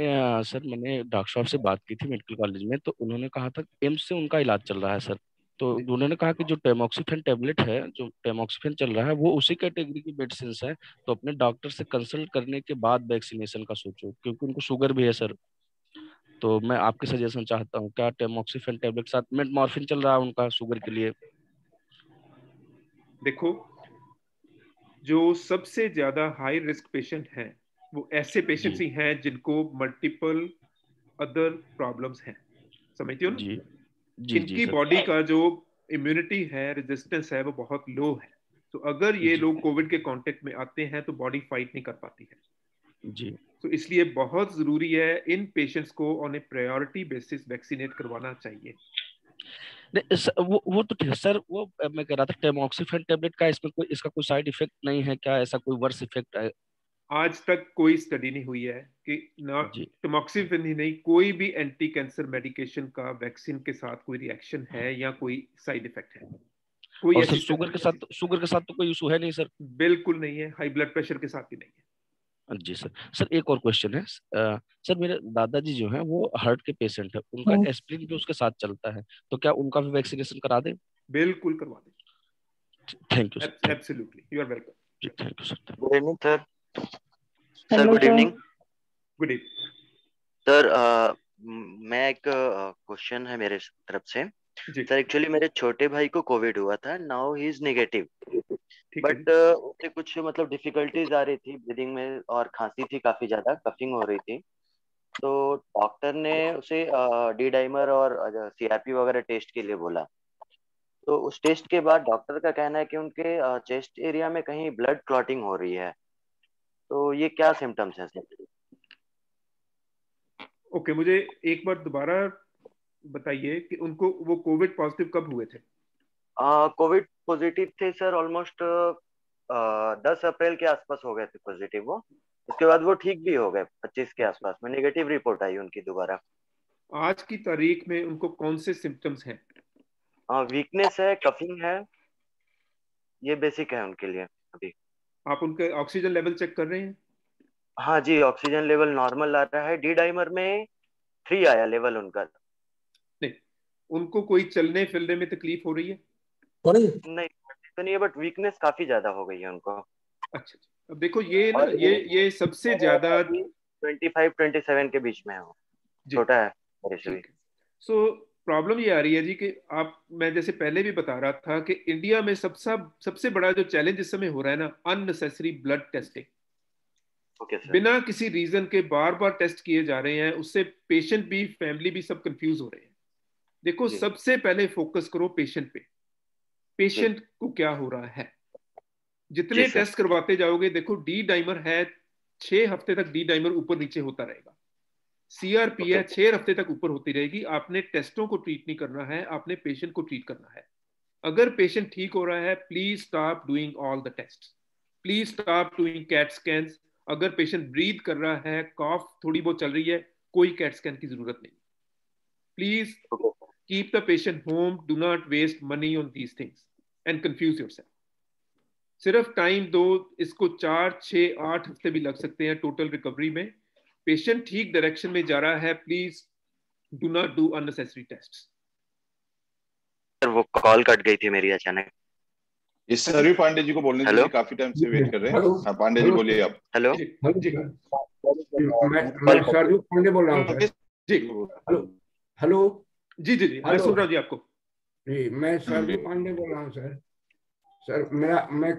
डॉक्टर साहब से बात की थी मेडिकल कॉलेज में, तो उन्होंने कहा था एम्स से उनका इलाज चल रहा है सर। तो उन्होंने कहा कि जो टैमॉक्सिफेन टेबलेट है, जो टैमॉक्सिफेन चल रहा है, वो उसी कैटेगरी की मेडिसिन है, तो अपने डॉक्टर से कंसल्ट करने के बाद वैक्सीनेशन का सोचो, क्योंकि उनको शुगर भी है सर। तो मैं आपके सजेशन चाहता हूँ, क्या टैमॉक्सिफेन टेबलेट साथ मेटमॉर्फिन चल रहा है उनका शुगर के लिए? देखो, जो सबसे ज्यादा हाई रिस्क पेशेंट हैं वो ऐसे पेशेंट्स ही हैं जिनको मल्टीपल अदर प्रॉब्लम्स हैं, समझते हो ना? जी, इनकी बॉडी का जो इम्यूनिटी है, रेजिस्टेंस है, वो बहुत लो है। तो अगर ये लोग कोविड के कांटेक्ट में आते हैं तो बॉडी फाइट नहीं कर पाती है जी। तो इसलिए बहुत जरूरी है इन पेशेंट्स को on A priority basis vaccinate करवाना चाहिए। वो तो ठीक है सर, वो मैं कह रहा था टैमॉक्सिफेन टेबलेट का इसका कोई साइड इफेक्ट नहीं है क्या? ऐसा कोई वर्स इफेक्ट है? आज तक कोई स्टडी नहीं हुई है कि टैमॉक्सिफेन ही नहीं, कोई भी एंटी कैंसर मेडिकेशन का वैक्सीन के साथ कोई रिएक्शन है या कोई साइड इफेक्ट है। कोई और सर शुगर के साथ तो कोई इशू है नहीं सर? बिल्कुल नहीं है, हाई ब्लड प्रेशर के साथ भी नहीं है। जी सर। सर एक और क्वेश्चन है, सर मेरे दादाजी जो हैं वो हार्ट के पेशेंट है, उनका एस्पिरिन भी उसके साथ चलता है, तो क्या उनका भी वैक्सीनेशन करा दें? बिल्कुल करवा दें। Thank you sir. Absolutely, you are welcome. जी, thank you sir. Good evening sir. Sir good evening. Good evening sir. मैं एक क्वेश्चन है मेरे तरफ से सर एक्चुअली मेरे छोटे भाई को कोविड हुआ था, now he is negative, but उसे कुछ मतलब डिफिकल्टीज आ रही थी ब्रीदिंग में और खांसी थी, काफी ज्यादा कफिंग हो रही थी। तो डॉक्टर ने उसे डी डाइमर और सीआरपी वगैरह टेस्ट के लिए बोला। तो उस टेस्ट के बाद डॉक्टर का कहना है कि उनके चेस्ट एरिया में कहीं ब्लड क्लॉटिंग हो रही है। तो ये क्या सिम्टम्स हैं सर? ओके, मुझे एक बार दोबारा बताइए कि उनको वो कोविड पॉजिटिव कब हुए थे? कोविड पॉजिटिव थे सर ऑलमोस्ट 10 अप्रैल के आसपास हो गए थे पॉजिटिव वो। उसके बाद वो ठीक भी हो गए 25 के आसपास में, नेगेटिव रिपोर्ट आई उनकी दोबारा। आज की तारीख में उनको कौन से सिम्टम्स हैं? वीकनेस है, कफिंग है, ये बेसिक है उनके लिए अभी। आप उनके ऑक्सीजन लेवल चेक कर रहे हैं? हाँ जी, ऑक्सीजन लेवल नॉर्मल आ रहा है। डी डाइमर में 3 आया लेवल उनका। नहीं, उनको कोई चलने फिरने में तकलीफ हो रही है? नहीं तो नहीं है, बट वीकनेस काफी ज्यादा हो गई है उनको। अच्छा, अब देखो ये ना, ये सबसे ज्यादा 25-27 के बीच में है वो, छोटा है। सो प्रॉब्लम ये आ रही है जी कि मैं जैसे पहले भी बता रहा था कि इंडिया में सबसे बड़ा जो चैलेंज इस समय हो रहा है ना, अननेसेसरी ब्लड टेस्टिंग। बिना किसी रीजन के बार बार टेस्ट किए जा रहे हैं, उससे पेशेंट भी, फैमिली भी, सब कंफ्यूज हो रहे हैं। देखो, सबसे पहले फोकस करो पेशेंट पे, पेशेंट को क्या हो रहा है। जितने टेस्ट करवाते जाओगे, देखो डी डाइमर है 6 हफ्ते तक डी डाइमर ऊपर नीचे होता रहेगा, सीआरपी है 6 हफ्ते तक ऊपर होती रहेगी। आपने टेस्टों को ट्रीट नहीं करना है, आपने पेशेंट को ट्रीट करना है। अगर पेशेंट ठीक हो रहा है, please stop doing all the test, please stop doing CAT scans. अगर पेशेंट ब्रीथ कर रहा है, कॉफ थोड़ी बहुत चल रही है, कोई कैट स्कैन की जरूरत नहीं। Please keep the patient home, do not waste money on these things and confuse yourself. सिर्फ टाइम दो इसको, 4, 6, 8 हफ्ते भी लग सकते हैं टोटल रिकवरी में। पेशेंट ठीक डायरेक्शन में जा रहा है, please do not do unnecessary tests. Sir वो कॉल कट गई थी मेरी अचानक। इस सरवी पांडे जी को बोलने दीजिए, काफी टाइम से वेट कर रहे हैं। हाँ पांडे जी बोलिए आप। हेलो, मैं सरवी पांडे बोल रहा हूँ जी। हेलो जी जी जी, मैं सुन रहा हूँ जी आपको। जी, मैं सरवी पांडे बोल रहा हूँ सर मैं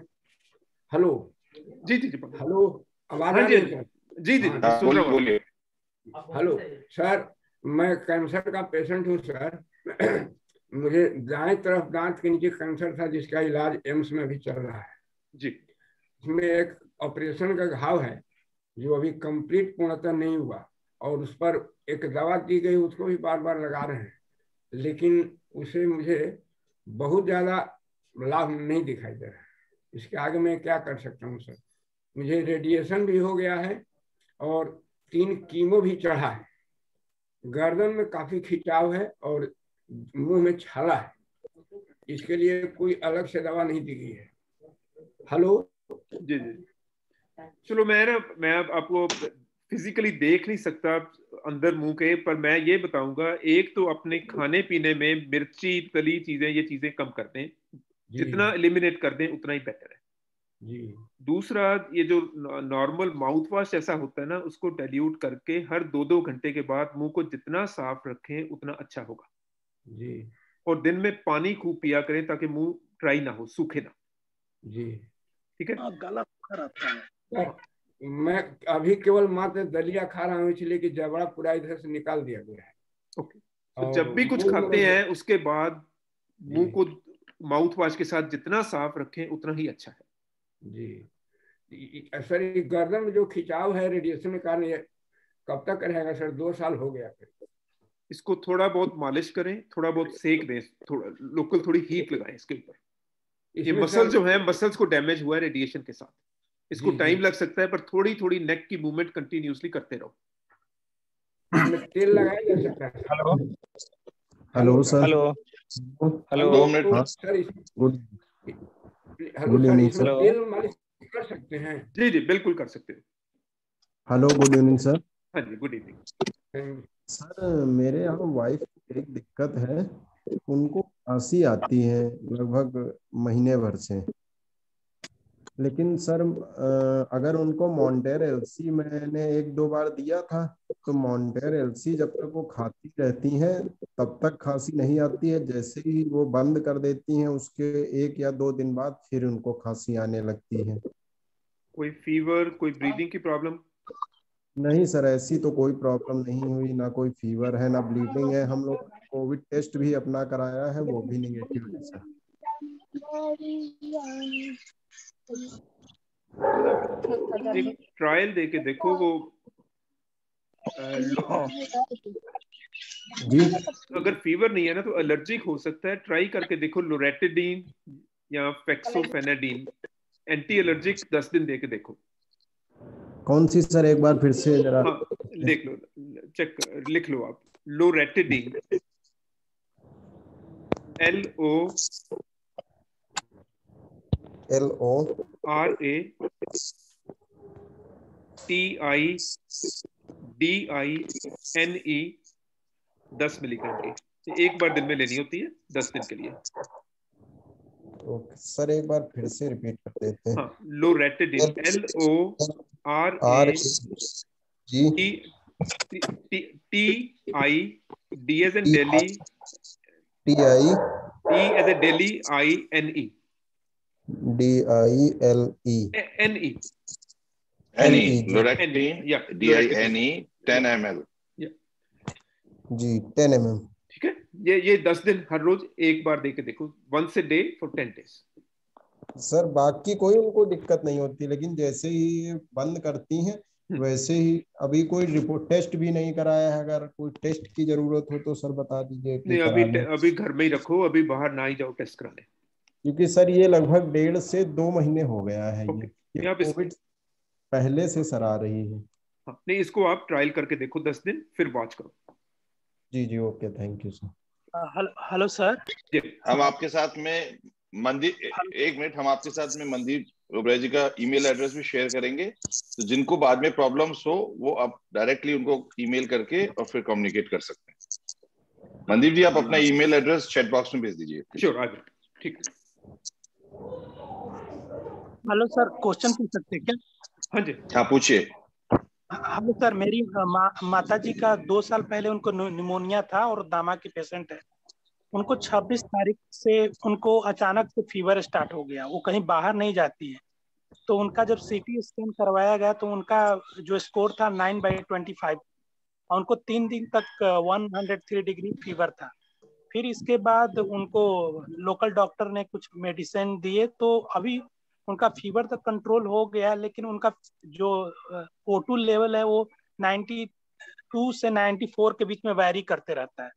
हेलो जी जी जी, हेलो, आवाज आ रही है सर? जी जी, सुन रहा हूँ, बोलिए। हेलो सर, मैं कैंसर का पेशेंट हूँ सर। मुझे दाएं तरफ दांत के नीचे कैंसर था, जिसका इलाज एम्स में भी चल रहा है जी। इसमें एक ऑपरेशन का घाव है जो अभी कंप्लीट पूर्णतः नहीं हुआ, और उस पर एक दवा दी गई, उसको भी बार बार लगा रहे हैं, लेकिन उसे मुझे बहुत ज्यादा लाभ नहीं दिखाई दे रहा है। इसके आगे मैं क्या कर सकता हूँ सर? मुझे रेडिएशन भी हो गया है और 3 कीमो भी चढ़ा है। गर्दन में काफी खिंचाव है और मुंह में छाला है। इसके लिए कोई अलग से दवा नहीं दी गई है। हेलो जी जी, चलो मैं आपको फिजिकली देख नहीं सकता अंदर मुंह के, पर मैं ये बताऊंगा, एक तो अपने खाने पीने में मिर्ची, तली चीजें, ये चीजें कम कर दें, जितना एलिमिनेट कर दें उतना ही बेटर है जी। दूसरा, ये जो नॉर्मल माउथ वॉश ऐसा होता है ना, उसको डाइल्यूट करके हर 2-2 घंटे के बाद मुंह को जितना साफ रखें उतना अच्छा होगा जी। और दिन में पानी खूब पिया करें ताकि मुंह ड्राई ना हो, सूखे ना। जी ठीक है। गला रहता है सर, मैं अभी केवल मात्र दलिया खा रहा हूँ, इसलिए कि जबड़ा पूरा इधर से निकाल दिया गया है। ओके, तो जब भी कुछ खाते हैं उसके बाद मुंह को माउथ वॉश के साथ जितना साफ रखें उतना ही अच्छा है जी। सर, ये गर्दन में जो खिंचाव है रेडिएशन के कारण, ये कब तक रहेगा सर? 2 साल हो गया फिर। इसको थोड़ा बहुत मालिश करें, थोड़ा बहुत सेक दें, थोड़ा लोकल थोड़ी हीट लगाएं इसके ऊपर। ये मसल जो है, मसल्स को डैमेज हुआ है रेडिएशन के साथ, इसको टाइम लग सकता है, पर थोड़ी थोड़ी नेक की मूवमेंट कंटिन्यूअसली करते रहो। तेल लगाया जा सकता है? Hello hello sir. Hello hello 2 minute. Sir good hello sir, इसमें तेल मालिश कर सकते हैं? जी जी, बिल्कुल कर सकते हो। Hello, good evening sir. हाँ जी, गुड इवनिंग सर। मेरे यहाँ वाइफ की एक दिक्कत है, उनको खांसी आती है लगभग महीने भर से। लेकिन सर अगर उनको मॉन्टेर एलसी मैंने 1-2 बार दिया था, तो मॉन्टेर एलसी जब तक वो खाती रहती हैं तब तक खांसी नहीं आती है। जैसे ही वो बंद कर देती हैं उसके 1 या 2 दिन बाद फिर उनको खांसी आने लगती है। कोई फीवर, कोई ब्रीदिंग की प्रॉब्लम? नहीं सर, ऐसी तो कोई प्रॉब्लम नहीं हुई, ना कोई फीवर है ना ब्लीडिंग है। हम लोग कोविड टेस्ट भी अपना कराया है, वो भी निगेटिव है सर। एक ट्रायल दे के देखो वो जी। अगर फीवर नहीं है ना तो एलर्जिक हो सकता है, ट्राई करके देखो लोरेटिडीन या फेक्सोफेनाडिन, एंटी एलर्जिक 10 दिन दे के देखो। कौन सी सर, एक बार फिर से जरा? हाँ देख लो, चेक लिख लो आप, लोरेटिडीन, LORATIDINE 10 मिलीग्राम की, एक बार दिन में लेनी होती है 10 दिन के लिए। ओके सर, एक बार फिर से रिपीट कर देते हैं। हाँ, लोरेटिडीन, LORATIDI, D as in Delhi, LORATIDINE 10 ml ji, 10 ml। ठीक है, ये 10 दिन हर रोज एक बार दे के देखो, once a day for 10 days। Sir बाकी कोई उनको दिक्कत नहीं होती, लेकिन जैसे ही बंद करती हैं वैसे ही। अभी कोई रिपोर्ट टेस्ट भी नहीं कराया है, अगर कोई टेस्ट की जरूरत हो तो सर बता दीजिए कि नहीं, अभी घर में ही रखो, अभी बाहर ना ही जाओ टेस्ट कराने, क्योंकि सर ये लगभग 1.5 से 2 महीने हो गया है। ये कोविड पहले से सर आ रही है। हाँ, नहीं इसको आप ट्रायल करके देखो 10 दिन, फिर वॉच करो। जी okay, thank you sir. Hello sir, हम आपके साथ में मंदीप, एक मिनट, हम आपके साथ में मंदीप ओबराय जी का ईमेल एड्रेस भी शेयर करेंगे, तो जिनको बाद में प्रॉब्लम्स हो वो आप डायरेक्टली उनको ईमेल करके और फिर कम्युनिकेट कर सकते हैं। मंदीप जी, आप अपना ईमेल एड्रेस चैट बॉक्स में भेज दीजिए। श्योर, आ जाए, ठीक है। हेलो सर, क्वेश्चन पूछ सकते हैं क्या? हाँ जी, हाँ पूछिए। हेलो सर, मेरी माता जी का 2 साल पहले उनको निमोनिया था और दामा की पेशेंट है। उनको 26 तारीख से उनको अचानक से फीवर स्टार्ट हो गया, वो कहीं बाहर नहीं जाती है। तो उनका जब सीटी स्कैन करवाया गया तो उनका जो स्कोर था 9/25 और उनको 3 दिन तक 103 डिग्री फीवर था। फिर इसके बाद उनको लोकल डॉक्टर ने कुछ मेडिसिन दिए, तो अभी उनका फीवर तक कंट्रोल हो गया, लेकिन उनका जो O2 लेवल है वो 92 से 94 के बीच में वैरी करते रहता है।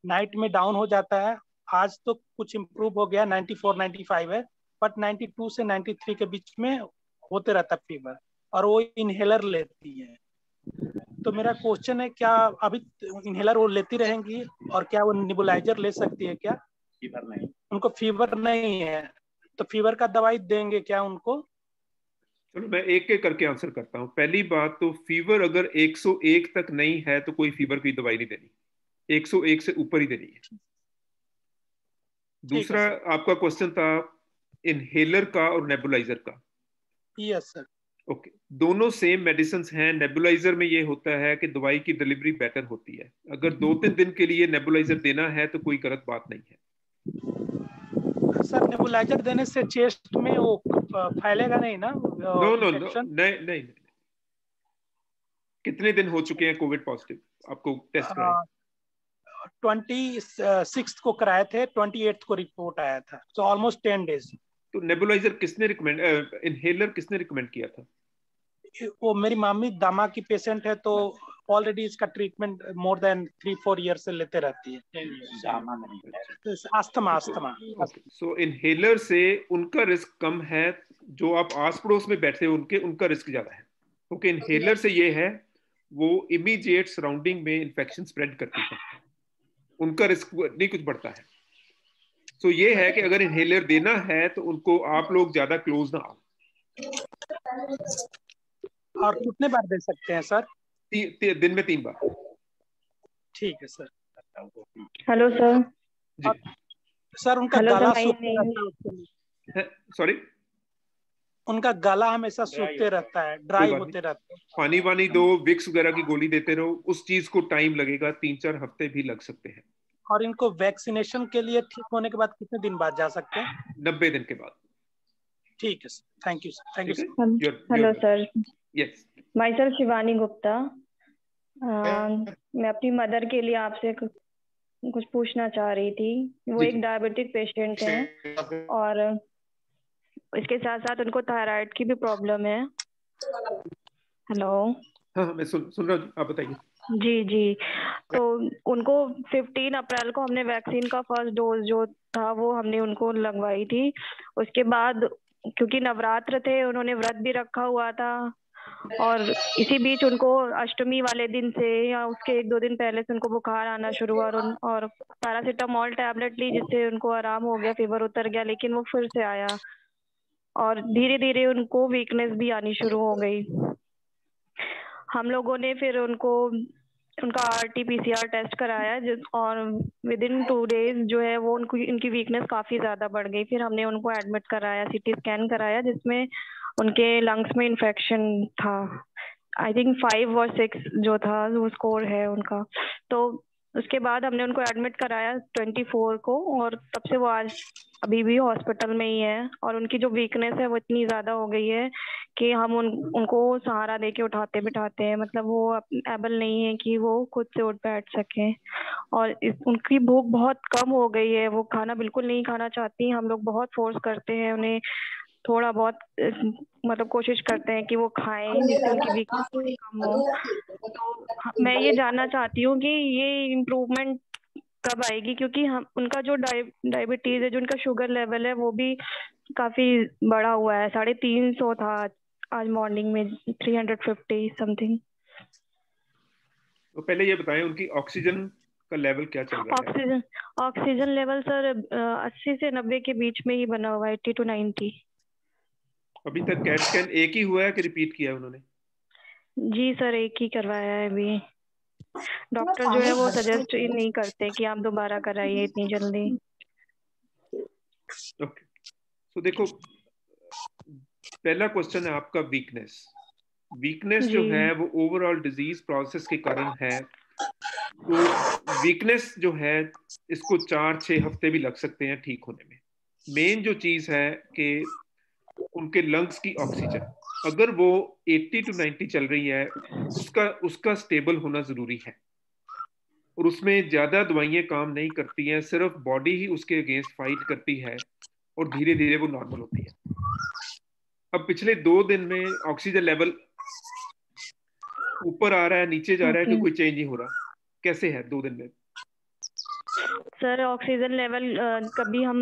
नाइट में डाउन हो जाता है। आज तो कुछ इम्प्रूव हो गया, 94-95 है, बट 92 से 93 के बीच में होते रहता है फीवर, और वो इनहेलर लेती है। तो मेरा क्वेश्चन है, क्या अभी इनहेलर वो लेती रहेंगी और क्या वो नेबुलाइजर ले सकती है क्या? फीवर नहीं, उनको फीवर नहीं है, तो फीवर का दवाई देंगे क्या उनको? चलो मैं एक एक करके आंसर करता हूँ। पहली बात तो फीवर अगर 101 तक नहीं है तो कोई फीवर की दवाई नहीं देनी, 101 से ऊपर ही देनी है। दूसरा आपका क्वेश्चन था इनहेलर का और नेबुलाइजर का। Yes sir. ओके, दोनों सेम मेडिसिन हैं। नेबुलाइजर में ये होता है कि दवाई की डिलीवरी बेटर होती है। अगर 2-3 दिन के लिए नेबुलाइजर देना है तो कोई गलत बात नहीं है। सर नेबुलाइजर देने से चेस्ट में वो फैलेगा नहीं ना? नो, नहीं। कितने दिन हो चुके हैं कोविड पॉजिटिव आपको टेस्ट कराए? 26 को कराए थे, 28 को रिपोर्ट आया था, तो ऑलमोस्ट 10 डेज। तो नेबुलाइजर किसने रिकमेंड, इनहेलर किसने रिकमेंड किया था? वो मेरी मामी दामा की पेशेंट है, तो ऑलरेडी इसका ट्रीटमेंट मोर देन 3-4 ईयर से लेते रहती है। अस्थमा। सो इनहेलर से उनका रिस्क कम है, जो आप आस पड़ोस में बैठे हो उनका रिस्क ज्यादा है, क्योंकि इनहेलर से ये है वो इमीडिएट सराउंडिंग में इन्फेक्शन स्प्रेड करती है, उनका रिस्क नहीं कुछ बढ़ता है। सो ये है कि अगर इनहेलर देना है तो उनको आप लोग ज्यादा क्लोज ना आओ। और कितने बार दे सकते हैं सर? दिन में 3 बार। ठीक है सर। Hello sir. सर उनका गला सूखा, सॉरी, उनका गला हमेशा सूखते रहता है, ड्राई होते रहता है। पानी वानी दो, विक्स वगैरह की गोली देते रहो, उस चीज को टाइम लगेगा, 3-4 हफ्ते भी लग सकते हैं। और इनको वैक्सीनेशन के लिए ठीक होने के बाद कितने दिन बाद जा सकते हैं? 90 दिन के बाद। ठीक है sir, thank you sir. Thank you sir. Hello sir, yes, my self Shivani Gupta. मैं अपनी मदर के लिए आपसे कुछ पूछना चाह रही थी। वो एक डायबिटिक पेशेंट हैं और इसके साथ साथ उनको थायराइड की भी प्रॉब्लम है। हेलो। हाँ मैं सुन रहा हूँ, आप बताइए। जी जी, तो उनको 15 अप्रैल को हमने वैक्सीन का फर्स्ट डोज जो था वो हमने उनको लगवाई थी। उसके बाद क्योंकि नवरात्र थे, उन्होंने व्रत भी रखा हुआ था और इसी बीच उनको अष्टमी वाले दिन से या उसके 1-2 दिन पहले से उनको बुखार आना शुरू हुआ और पैरासीटामोल टैबलेट ली जिससे उनको आराम हो गया, फीवर उतर गया, लेकिन वो फिर से आया और धीरे धीरे उनको वीकनेस भी आनी शुरू हो गई। हम लोगों ने फिर उनका RT-PCR टेस्ट कराया और विदिन 2 डेज जो है वो इनकी वीकनेस काफ़ी ज़्यादा बढ़ गई। फिर हमने उनको एडमिट कराया, CT स्कैन कराया जिसमें उनके लंग्स में इन्फेक्शन था। आई थिंक 5 और 6 जो था वो स्कोर है उनका। तो उसके बाद हमने उनको एडमिट कराया 24 को और तब से वो आज अभी भी हॉस्पिटल में ही है और उनकी जो वीकनेस है वो इतनी ज़्यादा हो गई है कि हम उनको सहारा दे के उठाते बिठाते हैं, मतलब वो एबल नहीं है कि वो खुद से उठ बैठ सकें और उनकी भूख बहुत कम हो गई है, वो खाना बिल्कुल नहीं खाना चाहती। हम लोग बहुत फोर्स करते हैं उन्हें, थोड़ा बहुत मतलब कोशिश करते हैं कि वो खाएं जिससे उनकी वीकनेस थोड़ी कम हो। तो मैं ये जानना चाहती हूँ कि ये इम्प्रूवमेंट कब आएगी, क्योंकि हम उनका जो डायबिटीज है, जो उनका शुगर लेवल है वो भी काफी बढ़ा हुआ है। 350 था आज मॉर्निंग में, 350 समथिंग। तो पहले ये बताएं उनकी ऑक्सीजन का लेवल क्या चल रहा है? ऑक्सीजन लेवल सर 80 से 90 के बीच में ही बना हुआ है, 80 to 90। अभी तक कैट स्कैन एक ही हुआ है कि रिपीट किया है उन्होंने? जी सर, एक ही करवाया है अभी। डॉक्टर जो है वो सजेस्ट नहीं करते कि आप दोबारा कराइए इतनी जल्दी। ओके, तो देखो पहला क्वेश्चन है आपका वीकनेस जो है वो ओवरऑल डिजीज प्रोसेस के कारण है। तो वीकनेस जो है इसको 4-6 हफ्ते भी लग सकते हैं ठीक होने में। मेन जो चीज है कि उनके लंग्स की ऑक्सीजन अगर वो 80 to 90 चल रही है उसका स्टेबल होना जरूरी है और उसमें ज्यादा दवाइयां काम नहीं करती हैं, सिर्फ बॉडी ही उसके अगेंस्ट फाइट करती है और धीरे धीरे वो नॉर्मल होती है। अब पिछले 2 दिन में ऑक्सीजन लेवल ऊपर आ रहा है, नीचे जा रहा है कि कोई चेंज नहीं हो रहा, कैसे है 2 दिन में? सर ऑक्सीजन लेवल कभी हम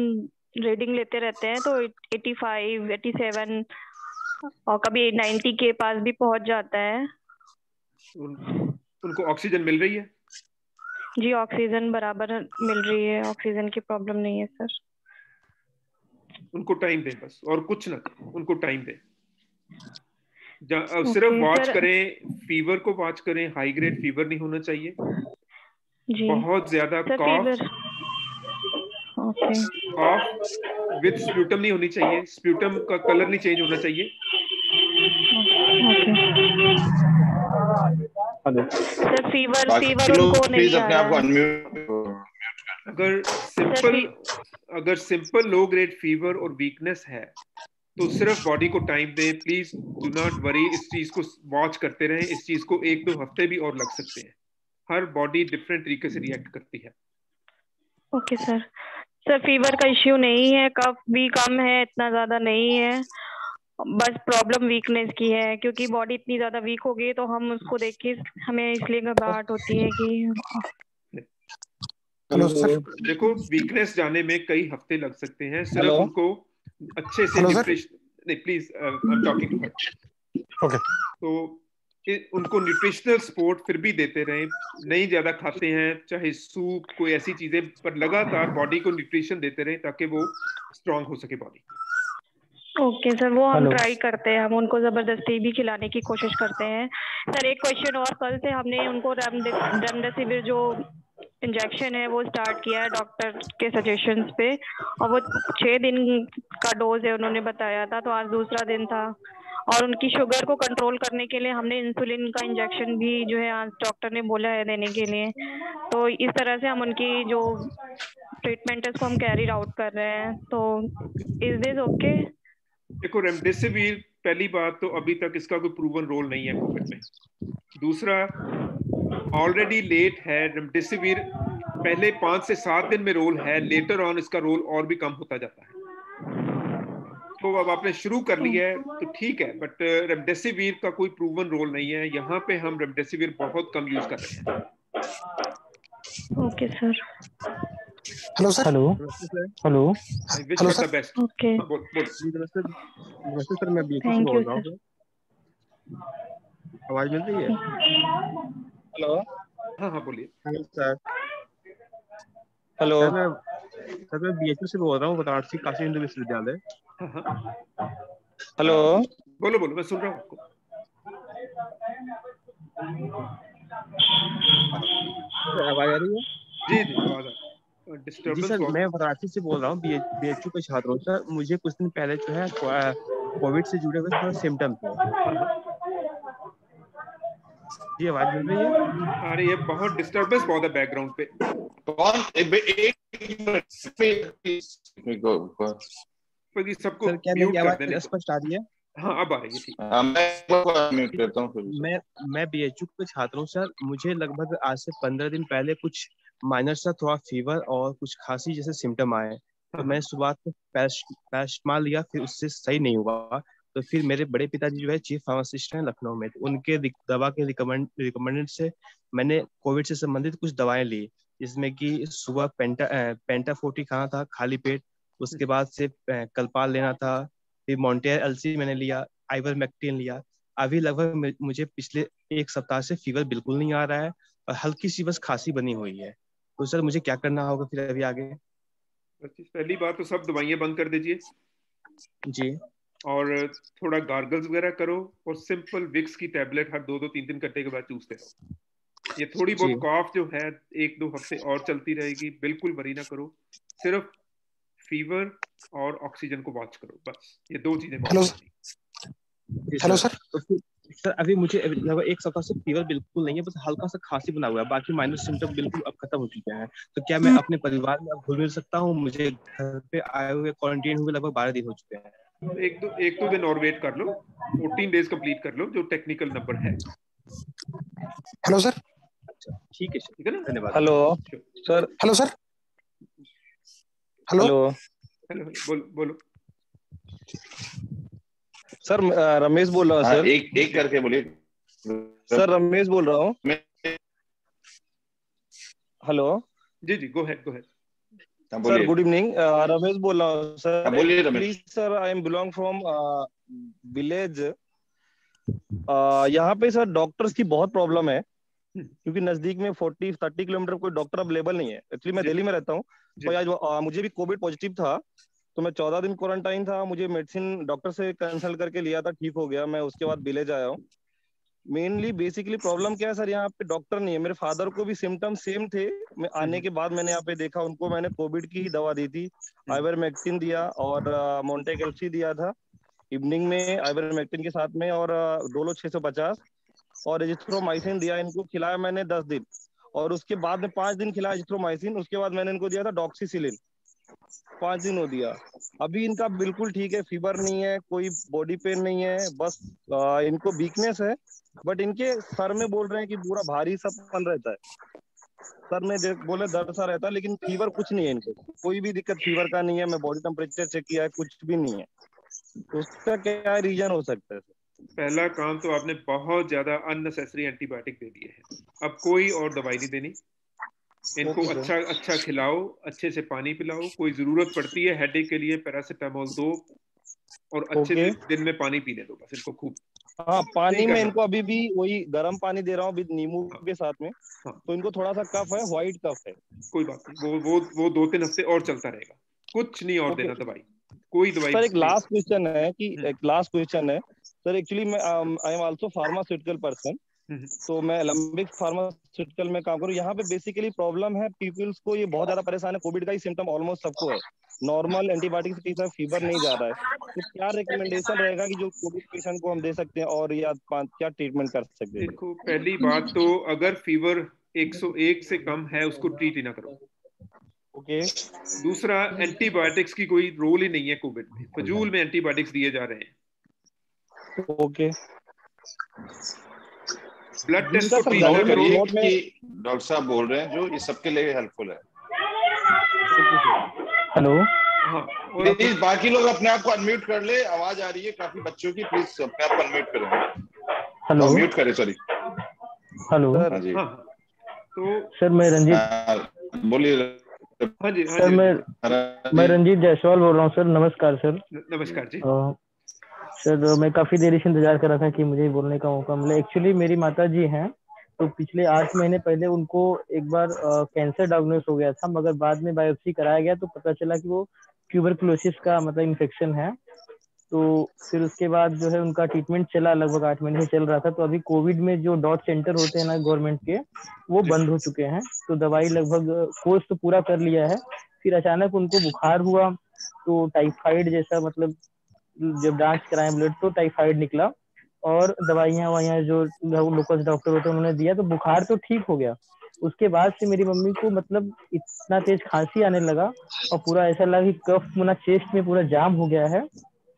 रीडिंग लेते रहते हैं तो 85, 87 और कभी 90 के पास भी पहुंच जाता है। उनको ऑक्सीजन मिल रही है? जी ऑक्सीजन बराबर मिल रही है, ऑक्सीजन की प्रॉब्लम नहीं है सर। उनको टाइम दे बस, और कुछ ना करें, उनको टाइम दे। सिर्फ वॉच करें, फीवर को वॉच करें, हाई ग्रेड फीवर नहीं होना चाहिए, बहुत ज्यादा कॉफ विद स्प्यूटम नहीं होनी चाहिए, स्प्यूटम का कलर नहीं चेंज होना चाहिए। सर फीवर उनको नहीं आ रहा। अगर सिंपल लो ग्रेड फीवर और वीकनेस है तो सिर्फ बॉडी को टाइम दें, प्लीज डू नॉट वरी। इस चीज को वॉच करते रहें, इस चीज को 1-2 हफ्ते भी और लग सकते हैं। हर बॉडी डिफरेंट तरीके से रिएक्ट करती है। Okay sir. सर फीवर का इश्यू नहीं है, कफ भी कम है, इतना ज्यादा नहीं है, बस प्रॉब्लम वीकनेस की है, क्योंकि बॉडी इतनी ज्यादा वीक हो गई तो हम उसको देख के हमें इसलिए घबराहट होती है कि देखो वीकनेस जाने में कई हफ्ते लग सकते हैं, सिर्फ उनको अच्छे से न्यूट्रिशन नहीं, please I am talking to her. Okay, तो उनको न्यूट्रिशनल सपोर्ट फिर भी देते रहें, नहीं ज्यादा खाते हैं चाहे सूप कोई ऐसी चीजें, पर लगातार बॉडी को न्यूट्रिशन देते रहें ताकि वो स्ट्रांग हो सके बॉडी। ओके सर, वो हम ट्राई करते हैं, हम उनको जबरदस्ती भी खिलाने की कोशिश करते हैं। सर एक क्वेश्चन और, कल से हमने उनको रेमडेसिविर जो इंजेक्शन है वो स्टार्ट किया है डॉक्टर के सजेशंस पे, और वो 6 दिन का डोज है उन्होंने बताया था, तो आज दूसरा दिन था। और उनकी शुगर को कंट्रोल करने के लिए हमने इंसुलिन का इंजेक्शन भी जो है आज डॉक्टर ने बोला है देने के लिए। तो इस तरह से हम उनकी जो ट्रीटमेंट है उसको हम कैरी आउट कर रहे हैं। तो इज दिस ओके? देखो, रेमडेसिविर पहली बात तो अभी तक इसका कोई प्रूवन रोल नहीं है कोविड में। दूसरा, ऑलरेडी लेट है रेमडेसिविर, पहले 5 से 7 दिन में रोल है, लेटर ऑन इसका रोल और भी कम होता जाता है। तो अब आपने शुरू कर लिया है तो ठीक है, बट रेमडेसिविर का कोई प्रूवन रोल नहीं है। यहाँ पे हम रेमडेसिविर बहुत कम यूज कर रहे हैं। Okay sir. Hello sir. Hello hello hello sir. Best. Okay नमस्ते सर, मैं बीएचयू से बोल रहा हूँ। आवाज मिल रही है? हेलो। हाँ हाँ बोलिए। Hello sir. हेलो सर, मैं बीएचयू से बोल रहा हूँ, वाराणसी काशी हिंदू विश्वविद्यालय। हेलो। बोलो बोलो, मैं सुन रहा हूँ आपको। आवाज आ रही है? जी जी आवाज आ रही है। जी सर, मैं वाराणसी से बोल रहा हूँ, बीएचयू का छात्र हूँ सर। मुझे कुछ दिन पहले जो है कोविड से जुड़े हुए थोड़ा सिम्टम्स थे। जी आवाज मिल रही है? अरे ये बहुत डिस्टर्बेंस बहुत है बैकग्राउंड पे। कौन? सबको सर क्या मेरी आवाज स्पष्ट आ रही है? हाँ अब आ रही है, ठीक। मैं बीएचयू का छात्र हूँ सर। मुझे लगभग आज से 15 दिन पहले कुछ माइनर सा थोड़ा फीवर और कुछ खांसी जैसे सिम्टम आए। तो मैं सुबह को पैरासिटामोल लिया, फिर उससे सही नहीं हुआ। तो फिर मेरे बड़े पिताजी जो है चीफ फार्मासिस्ट हैं लखनऊ में, तो उनके दवा के रिकमेंडेड से मैंने कोविड से संबंधित कुछ दवाएं ली, जिसमें कि सुबह पेंटा 40 खाना था खाली पेट, उसके बाद से कल्पाल लेना था, फिर मॉन्टेयर एलसी मैंने लिया, आइवरमेक्टिन लिया। अभी लगभग मुझे पिछले 1 सप्ताह से फीवर बिल्कुल नहीं आ रहा है और हल्की सी बस खांसी बनी हुई है। तो सर मुझे क्या करना होगा फिर अभी आगे? पहली बात तो सब दवाइयां बंद कर दीजिए जी, और थोड़ा गार्गल्स वगैरह करो, और सिंपल विक्स की टैबलेट हर 2-3 घंटे के बाद चूसते रहो। ये थोड़ी बहुत कॉफ जो है 1-2 हफ्ते और चलती रहेगी, बिल्कुल वरी ना करो, सिर्फ फीवर और ऑक्सीजन को वॉच करो, बस ये 2 चीजें। Hello sir. तो सर अभी मुझे लगभग 1 सप्ताह से फीवर बिल्कुल नहीं है, बस हल्का सा खांसी बना हुआ है, बाकी माइनर सिम्टम बिल्कुल अब खत्म हो चुके हैं। तो क्या मैं अपने परिवार में अब घुल मिल सकता हूँ? मुझे घर पे आए हुए क्वारंटाइन हुए लगभग 12 दिन हो चुके हैं। एक दो दिन और वेट कर लो, 14 डेज कंप्लीट कर लो, जो टेक्निकल नंबर है। Hello sir. अच्छा ठीक है ठीक है ना, धन्यवाद। Hello sir. Hello sir. Hello hello बोलो सर। रमेश बोल रहा हूँ सर। एक करके बोलिए सर। रमेश बोल रहा हूँ। हेलो। जी जी go ahead sir good evening. Ramesh बोल रहा हूँ सर। बोलिए Ramesh. Please sir, I am belong from village. यहाँ पे सर डॉक्टर्स की बहुत प्रॉब्लम है, क्योंकि नजदीक में 40-30 किलोमीटर कोई डॉक्टर अवेलेबल नहीं है। एक्चुअली मैं दिल्ली में रहता हूँ, तो आज मुझे भी कोविड पॉजिटिव था, तो मैं 14 दिन क्वारंटाइन था। मुझे मेडिसिन डॉक्टर से कंसल्ट करके लिया था, ठीक हो गया। मैं उसके बाद विलेज आया हूँ। मेनली बेसिकली प्रॉब्लम क्या है सर, यहाँ पे डॉक्टर नहीं है। मेरे फादर को भी सिम्टम सेम थे। मैं आने के बाद मैंने यहाँ पे देखा, उनको मैंने कोविड की ही दवा दी थी, आइवरमेक्टिन दिया और मोन्टेकेल्सी दिया था इवनिंग में आइवरमेक्टिन के साथ में, और डोलो 650 और एजिथ्रोमाइसिन दिया। इनको खिलाया मैंने 10 दिन, और उसके बाद में 5 दिन खिलाया एजिथ्रोमाइसिन। उसके बाद मैंने इनको दिया था डॉक्सीसिलिन, 5 दिन हो दिया। अभी इनका बिल्कुल ठीक है, फीवर नहीं है, कोई बॉडी पेन नहीं है, बस इनको वीकनेस है। बट इनके सर में बोल रहे हैं कि पूरा भारी सपन रहता है, सर में बोले दर्द सा रहता है, लेकिन फीवर कुछ नहीं है इनको, कोई भी दिक्कत फीवर का नहीं है। मैं बॉडी टेम्परेचर चेक किया है, कुछ भी नहीं है। तो उसका क्या रीजन हो सकता है? पहला काम तो आपने बहुत ज्यादा अननेसेसरी एंटीबायोटिक दे दिए हैं। अब कोई और दवाई नहीं देनी, इनको अच्छा खिलाओ, अच्छे से पानी पिलाओ। कोई जरूरत पड़ती है हेडेक के लिए पैरासिटामोल दो, और अच्छे से दिन में पानी पीने दो बस इनको खूब। हाँ, पानी में इनको अभी भी वही गर्म पानी दे रहा हूँ विद नींबू के साथ में। तो इनको थोड़ा सा कफ है, व्हाइट कफ है। कोई बात नहीं, वो 2-3 हफ्ते और चलता रहेगा, कुछ नहीं और देना दवाई, कोई दवाई। सर एक लास्ट क्वेश्चन है सर। एक्चुअली मैं I am also pharmaceutical person. तो मैं एलम्बिक फार्मास्यूटिकल में काम करूँ। यहाँ पे बेसिकली प्रॉब्लम है पीपल्स को, ये बहुत ज्यादा परेशान है। कोविड का ही सिम्टम ऑलमोस्ट सबको है, नॉर्मल एंटीबायोटिक से किसी फीवर नहीं जा रहा है। तो क्या रिकमेंडेशन रहेगा कि जो कोविड पेशेंट को हम दे सकते हैं, और या क्या ट्रीटमेंट कर सकते हैं? देखो, पहली बात तो अगर फीवर 101 से कम है उसको ट्रीट ही ना करो। ओके। दूसरा, एंटीबायोटिक्स की कोई रोल ही नहीं है कोविड में, फजूल में एंटीबायोटिक्स दिए जा रहे हैं। ओके। ब्लड टेस्ट को ठीक नोट करिए करो कि डॉक्टर साहब बोल रहे हैं जो ये सबके लिए हेल्पफुल है। हेलो। हाँ, प्लीज बाकी लोग अपने आप को अनम्यूट कर ले, आवाज आ रही है काफी बच्चों की, प्लीज अपने आप को अनम्यूट करें। हेलो। म्यूट करें, सॉरी। हेलो। हाँ जी। तो सर मैं रंजीत, बोलिए। हाँ जी, सर मैं रंजीत जायसवाल बोल रहा हूँ सर। नमस्कार सर। नमस्कार जी। सर मैं काफी देर से इंतजार कर रहा था कि मुझे बोलने का मौका मिले। एक्चुअली मेरी माता जी हैं, तो पिछले 8 महीने पहले उनको एक बार कैंसर डायग्नोस हो गया था, मगर बाद में बायोप्सी कराया गया तो पता चला कि वो ट्यूबरकुलोसिस का मतलब इन्फेक्शन है। तो फिर उसके बाद जो है उनका ट्रीटमेंट चला, लगभग 8 महीने से चल रहा था। तो अभी कोविड में जो डॉट सेंटर होते हैं ना गवर्नमेंट के, वो बंद हो चुके हैं। तो दवाई लगभग कोर्स तो पूरा कर लिया है। फिर अचानक उनको बुखार हुआ, तो टाइफाइड जैसा, मतलब जब जांच कराए ब्लड तो टाइफाइड निकला, और दवाइयाँ वाइयाँ जो लोकल डॉक्टर होते हैं उन्होंने दिया, तो बुखार तो ठीक हो गया। उसके बाद से मेरी मम्मी को मतलब इतना तेज खांसी आने लगा, और पूरा ऐसा लगा कि कफ पूरा चेस्ट में पूरा जाम हो गया है,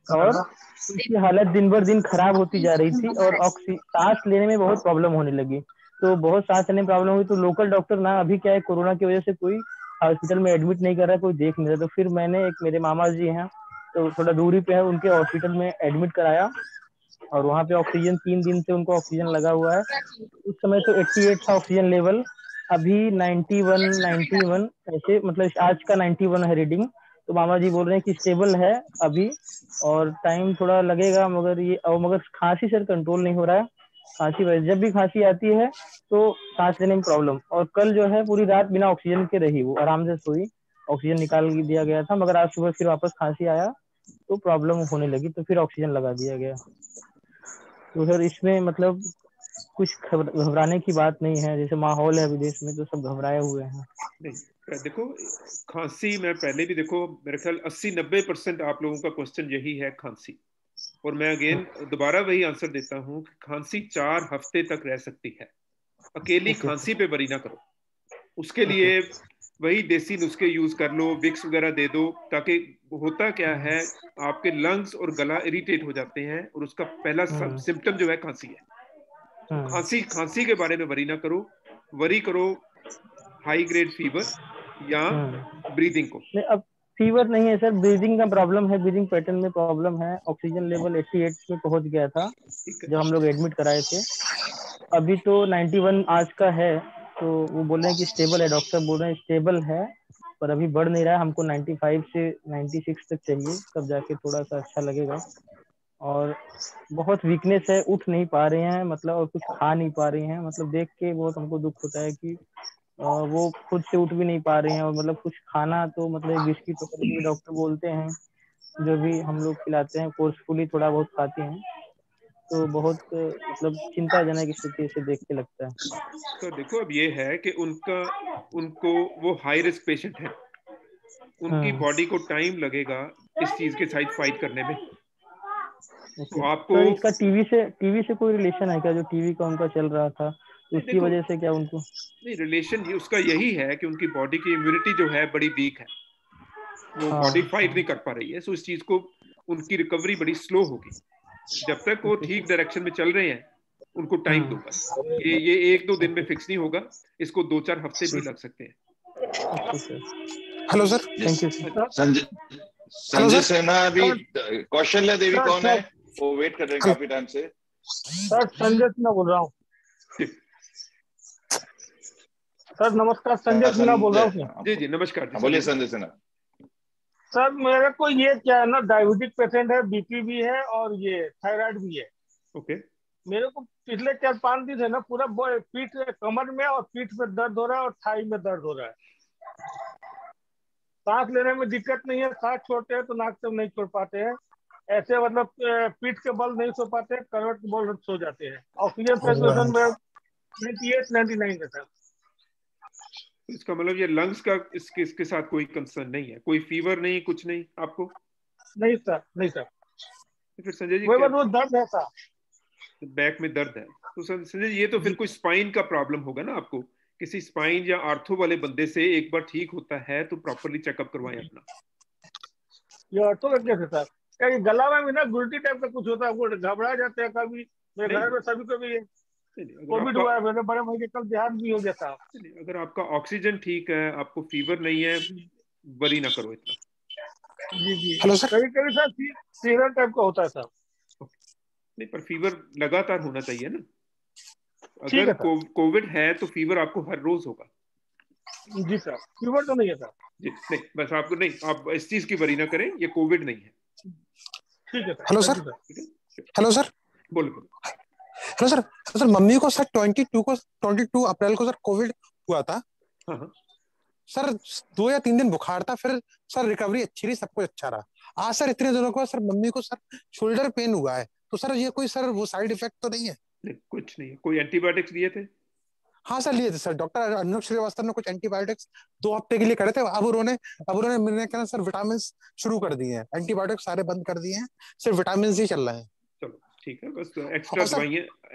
और उसकी हालत दिन भर दिन खराब होती जा रही थी, और सांस लेने में बहुत प्रॉब्लम होने लगी। तो बहुत सांस लेने में प्रॉब्लम हुई, तो लोकल डॉक्टर ना, अभी क्या है कोरोना की वजह से कोई हॉस्पिटल में एडमिट नहीं कर रहा है, कोई देख नहीं रहा। तो फिर मैंने, एक मेरे मामा जी हैं तो थोड़ा दूरी पे है, उनके हॉस्पिटल में एडमिट कराया, और वहाँ पे ऑक्सीजन 3 दिन से उनको ऑक्सीजन लगा हुआ है। उस समय तो 88 था ऑक्सीजन लेवल, अभी 91 ऐसे, मतलब आज का 91 है रीडिंग। तो मामा जी बोल रहे हैं कि स्टेबल है अभी, और टाइम थोड़ा लगेगा, मगर खांसी सर कंट्रोल नहीं हो रहा है। खांसी, जब भी खांसी आती है तो सांस लेने में प्रॉब्लम। और कल जो है पूरी रात बिना ऑक्सीजन के रही, वो आराम से सोई, ऑक्सीजन निकाल दिया गया था, मगर आज सुबह फिर वापस खांसी आया तो प्रॉब्लम होने लगी, तो फिर ऑक्सीजन लगा दिया गया। तो सर इसमें मतलब कुछ घबराने की बात नहीं है, जैसे माहौल है विदेश में तो सब घबराए हुए हैं। नहीं, देखो खांसी में पहले भी देखो, मेरे ख्याल 80-90% आप लोगों का क्वेश्चन यही है, खांसी। और मैं अगेन दोबारा वही आंसर देता हूँ कि खांसी 4 हफ्ते तक रह सकती है। अकेली खांसी पे वरी ना करो, उसके लिए वही देसी नुस्खे यूज कर लो, विक्स वगैरह दे दो, ताकि होता क्या है आपके लंग्स और गला इरिटेट हो जाते हैं, और उसका पहला सिम्टम जो है खांसी है। तो खांसी के बारे में वरी ना करो, वरी करो हाई ग्रेड फीवर या ब्रीदिंग को। अब फीवर नहीं है सर, ब्रीदिंग का प्रॉब्लम है, ब्रीदिंग पैटर्न में प्रॉब्लम है। ऑक्सीजन लेवल 88 में पहुंच गया था जब हम लोग एडमिट कराए थे, अभी तो 91 आज का है। तो वो बोल रहे हैं कि स्टेबल है, डॉक्टर बोल रहे हैं स्टेबल है, पर अभी बढ़ नहीं रहा है। हमको 95 से 96 तक चाहिए, तब जाके थोड़ा सा अच्छा लगेगा। और बहुत वीकनेस है, उठ नहीं पा रहे हैं, मतलब और कुछ खा नहीं पा रही हैं। मतलब देख के बहुत हमको दुख होता है कि वो खुद से उठ भी नहीं पा रही हैं, और मतलब कुछ खाना तो मतलब बिस्किट वगैरह भी डॉक्टर बोलते हैं, जो भी हम लोग खिलाते हैं फोर्सफुली थोड़ा बहुत खाती हैं। तो बहुत मतलब चिंताजनक स्थिति से देख के लगता है। तो देखो अब ये है कि उनको वो हाई रिस्क पेशेंट है, उनकी बॉडी को टाइम लगेगा इस चीज के साथ फाइट करने में। तो आपको तो इसका टीवी से कोई रिलेशन है क्या, जो टीवी का उनका चल रहा था उसकी वजह से क्या उनको? नहीं, रिलेशन उसका यही है कि उनकी बॉडी की इम्यूनिटी जो है बड़ी वीक है, वो बॉडी फाइट नहीं कर पा रही है। सो इस चीज को उनकी रिकवरी बड़ी स्लो होगी। जब तक वो ठीक डायरेक्शन में चल रहे हैं उनको टाइम दो बस। ये 1-2 दिन में फिक्स नहीं होगा, इसको 2-4 हफ्ते भी लग सकते हैं। Hello sir. Thank you Sanjay Sinha अभी कौशल्या देवी कौन है, वो वेट कर रहे हैं काफी टाइम से। सर संजय सिन्हा बोल रहा हूँ। सर नमस्कार, संजय सिन्हा बोल रहा हूँ। जी नमस्कार जी, बोलिए संजय सिन्हा। सर मेरे को ये क्या है ना, डायबिटिक पेशेंट है, बीपी भी है और ये थायराइड भी है। ओके। मेरे को पिछले 4-5 दिन है ना पूरा पीठ, कमर में और पीठ में दर्द हो रहा है और थाई में दर्द हो रहा है। सांस लेने में दिक्कत नहीं है, सांस छोड़ते हैं तो नाक से नहीं छोड़ पाते हैं, ऐसे मतलब पीठ के बल नहीं सो पाते, करवट के बल सो जाते हैं। ऑक्सीजन सैचुरेशन में 98-99 है सर। इसका मतलब ये लंग्स का इसके साथ कोई कंसर्न नहीं है, कोई फीवर नहीं, कुछ नहीं आपको? नहीं सर, नहीं सर। फिर संजय जी वो दर्द है सर, बैक में दर्द है। तो संजय जी ये तो फिर कोई स्पाइन का प्रॉब्लम होगा ना आपको। किसी स्पाइन या आर्थो वाले बंदे से एक बार ठीक होता है तो प्रॉपरली चेकअप करवाएं अपना। ये आर्थो का कैसे सर? क्या गला में भी ना गुल्टी टाइप का कुछ होता है, वो घबरा जाते हैं कभी। मेरे घर में सभी को भी कोविड हुआ है, मेरे बड़े भाई के कल देहांत भी हो गया था। अगर आपका ऑक्सीजन ठीक है, आपको फीवर नहीं है, वरी ना करो इतना। जी जी। Hello sir. कभी सर फीवर टाइप का होता है सर। नहीं, पर फीवर लगातार होना चाहिए ना। अगर कोविड है तो फीवर आपको हर रोज होगा। जी सर, फीवर तो नहीं है सर। जी नहीं, बस आपको नहीं, आप इस चीज की वरी ना करें, ये कोविड नहीं है। ठीक है sir. Hello sir. Hello sir. बोलो। Hello sir. सर मम्मी को सर 22 अप्रैल को सर कोविड हुआ था। सर 2 या 3 दिन बुखार था, फिर सर रिकवरी अच्छी रही, सब कुछ अच्छा रहा। आज सर इतने दिनों के बाद सर मम्मी को सर शोल्डर पेन हुआ है, तो सर ये कोई सर वो साइड इफेक्ट तो नहीं है? नहीं, कुछ नहीं है। कोई एंटीबायोटिक्स लिए थे? हाँ सर लिए थे सर। डॉक्टर अनुप श्रीवास्तव ने कुछ एंटीबायोटिक्स 2 हफ्ते के लिए करे थे। अब उन्होंने मैंने कहा सर विटामिन शुरू कर दिए हैं, एंटीबायोटिक्स सारे बंद कर दिए हैं, सिर्फ विटामिन ही चल रहे हैं। चलो ठीक है, बस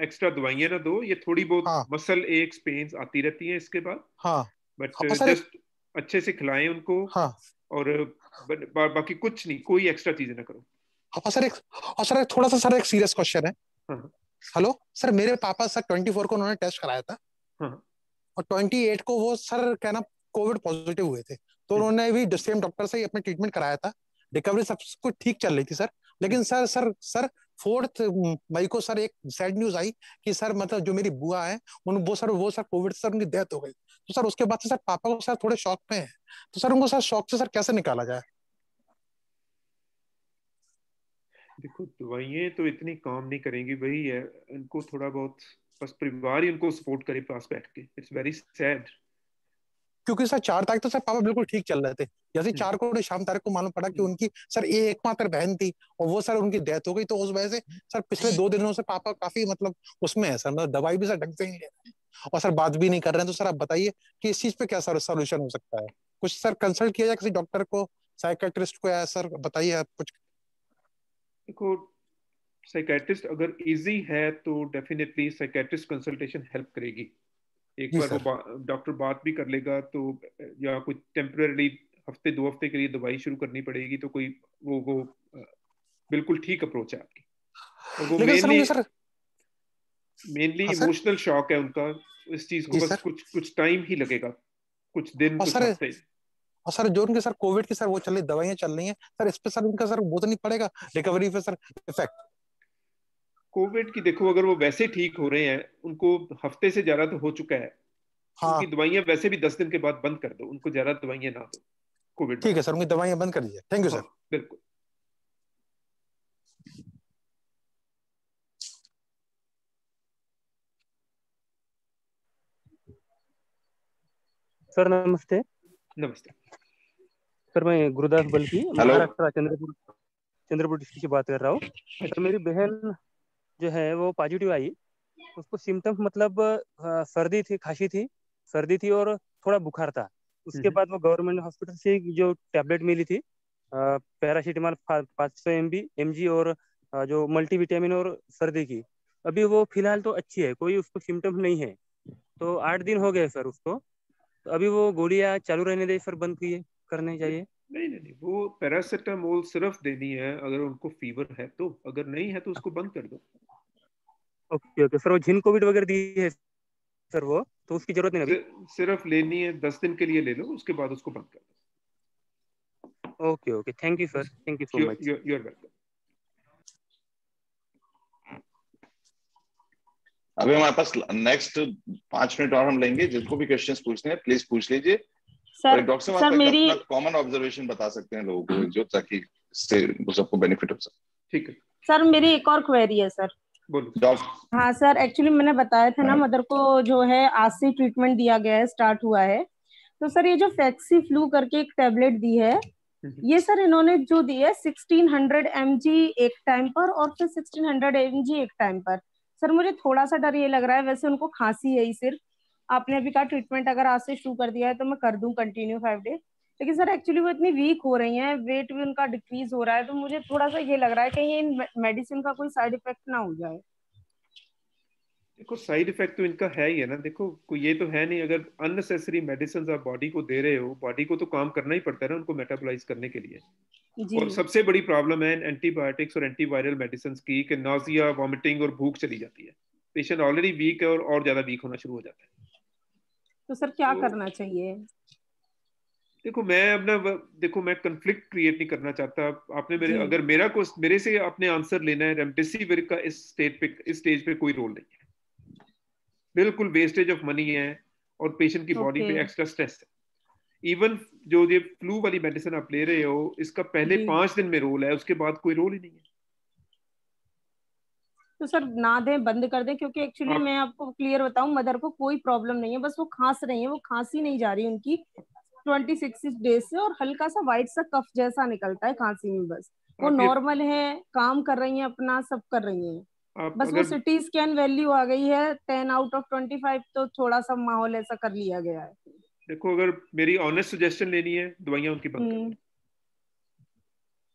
एक्स्ट्रा दवाइयां ना दो। ये थोड़ी बहुत मसल एक्स पेन्स आती रहती हैं इसके बाद। बट जस्ट अच्छे से खिलाएं उनको। और बाकी कुछ नहीं, कोई एक्स्ट्रा चीजें ना करो। सर थोड़ा सा सर एक सीरियस क्वेश्चन है। हेलो सर, मेरे पापा सर 24 को उन्होंने टेस्ट कराया था और 28 को वो सर क्या ना कोविड पॉजिटिव हुए थे, तो उन्होंने भी सेम डॉक्टर से ही अपना ट्रीटमेंट कराया था। रिकवरी सब कुछ ठीक चल रही थी सर, लेकिन सर 4 मई को सर एक सैड न्यूज आई कि सर मतलब जो मेरी बुआ है वो सर कोविड से सर उनकी डेथ हो गई। तो सर उसके बाद से सर पापा को सर थोड़े शॉक में है, तो सर उनको सर शॉक से सर कैसे निकाला जाए? देखो दवाइयां तो इतनी काम नहीं करेंगी, वही है, इनको थोड़ा बहुत बस परिवार ही उनको सपोर्ट करे पास बैठ के। It's very sad. क्योंकि सर 4 तारीख तो सर पापा बिल्कुल ठीक चल रहे थे, जैसे 4 को शाम तारीख को मालूम पड़ा कि उनकी सर एकमात्र बहन थी और वो सर उनकी डेथ हो गई, तो उस वजह से सर पिछले 2 दिनों से पापा काफी मतलब उसमें है सर, मतलब दवाई भी सर ढंग से नहीं ले रहे हैं और सर बात भी नहीं कर रहे हैं। तो सर आप बताइए कि इस चीज पे क्या सर सोल्यूशन हो सकता है? कुछ सर कंसल्ट किया जाए किसी डॉक्टर को, साइकेट्रिस्ट को, या सर बताइए आप कुछ। देखो साइकेट्रिस्ट अगर इजी है तो डेफिनेटली साइकेट्रिस्ट कंसल्टेशन हेल्प करेगी। एक बार वो डॉक्टर बात भी कर लेगा तो, या कोई टेम्पररी हफ्ते 2 हफ्ते के लिए दवाई शुरू करनी पड़ेगी, तो कोई वो बिल्कुल ठीक अप्रोच है आपकी। और वो मेनली इमोशनल शॉक है उनका, इस चीज को बस कुछ टाइम ही लगेगा, कुछ दिन, कुछ हफ्ते। और सर जो उनके सर कोविड की सर वो चल रही दवाइयां चल रही हैं सर, इस पे सर उनका सर वो तो नहीं पड़ेगा रिकवरी पे सर इफेक्ट? कोविड की देखो, अगर वो वैसे ठीक हो रहे हैं, उनको हफ्ते से ज्यादा तो हो चुका है, उनकी दवाइयां वैसे भी 10 दिन के बाद बंद कर दो, उनको ज्यादा दवाइयां ना दो कोविड। ठीक है सर, उनकी दवाइयां बंद कर दीजिए। Thank you sir. बिल्कुल। सर नमस्ते। नमस्ते सर, मैं गुरुदास बल्की महाराष्ट्र चंद्रपुर डिस्ट्रिक्ट से बात कर रहा हूँ। सर मेरी बहन जो है वो पॉजिटिव आई, उसको सिम्टम्स मतलब सर्दी थी, खांसी थी, सर्दी थी और थोड़ा बुखार था। उसके बाद वो गवर्नमेंट हॉस्पिटल से जो टैबलेट मिली थी पैरासीटामोल 500 mg और जो मल्टीविटामिन और सर्दी की, अभी वो फिलहाल तो अच्छी है, कोई उसको सिम्टम्स नहीं है। तो 8 दिन हो गए सर उसको, तो अभी वो गोलियां चालू रहने दे सर, बंद करने चाहिए? नहीं, वो पैरासीटामोल सिर्फ देनी है अगर उनको फीवर है तो, अगर नहीं है तो उसको बंद कर दो। ओके सर, वो जिन कोविड वगैरह दी है सर वो तो उसकी जरूरत नहीं अभी? सिर्फ लेनी है, 10 दिन के लिए ले लो, उसके बाद उसको बंद कर दो। Okay thank you sir, thank you so much. You are welcome. अभी हमारे पास नेक्स्ट 5 मिनट और हम लेंगे, जिनको भी क्वेश्चंस पूछने हैं प्लीज पूछ लीजिए। सर, डॉक्टर साहब अपना कॉमन ऑब्जर्वेशन बता सकते हैं लोगों को, जो ताकि सबको बेनिफिट हो सके। ठीक है सर, मेरी एक और क्वेरी है सर। बोलो। हाँ सर, एक्चुअली मैंने बताया था ना, मदर को जो है आज से ट्रीटमेंट दिया गया है, स्टार्ट हुआ है। तो सर ये जो फ्लेक्सी फ्लू करके एक टेबलेट दी है, ये सर इन्होंने जो दिया है 1600 mg एक टाइम पर और फिर 1600 mg एक टाइम पर। सर मुझे थोड़ा सा डर ये लग रहा है, वैसे उनको खांसी है ही सिर्फ, आपने अभी कहा ट्रीटमेंट अगर आज से शुरू कर दिया है तो मैं कर दूं कंटिन्यू 5 डेज, लेकिन सर एक्चुअली वो इतनी वीक हो रही हैं, वेट भी उनका डिक्रीज हो रहा है, तो मुझे थोड़ा सा ये लग रहा है कहीं इन मेडिसिन का कोई साइड इफेक्ट ना हो जाए। देखो साइड इफेक्ट तो इनका है ही है ना, देखो कोई ये तो है नहीं, अगर अननेसेसरी मेडिसिन आप बॉडी को दे रहे हो, बॉडी को तो काम करना ही पड़ता है ना उनको मेटाबोलाइज करने के लिए। जी। और सबसे बड़ी प्रॉब्लम है एंटीबायोटिक्स और एंटीवायरल मेडिसिन की कि नाजिया, वॉमिटिंग और भूख चली जाती है। पेशेंट ऑलरेडी वीक है और ज्यादा वीक होना शुरू हो जाता है। तो सर क्या करना चाहिए? देखो मैं कंफ्लिक्ट क्रिएट नहीं करना चाहता। आपने अगर मेरे से आपने आंसर लेना है, रेमडेसिविर का इस स्टेज पे कोई रोल नहीं है, बिल्कुल वेस्टेज ऑफ मनी है और पेशेंट की बॉडी पे एक्स्ट्रा स्ट्रेस है। इवन जो ये फ्लू वाली मेडिसिन आप ले रहे हो, इसका पहले 5 दिन में रोल है, उसके बाद कोई रोल ही नहीं है। तो सर ना दें, बंद कर दें, क्योंकि एक्चुअली मैं आपको क्लियर बताऊं, मदर को कोई प्रॉब्लम नहीं है, बस वो खांस रही है, वो खांसी नहीं जा रही उनकी 26 डेज से, और हल्का सा व्हाइट सा कफ जैसा निकलता है खांसी में, बस वो नॉर्मल है, काम कर रही है अपना, सब कर रही है, बस वो सिटी स्कैन वैल्यू आ गई है 10 आउट ऑफ 25, तो थोड़ा सा माहौल ऐसा कर लिया गया है। देखो अगर मेरी ऑनेस्ट सजेशन लेनी है, दवाइयां उनकी बंद कर दें।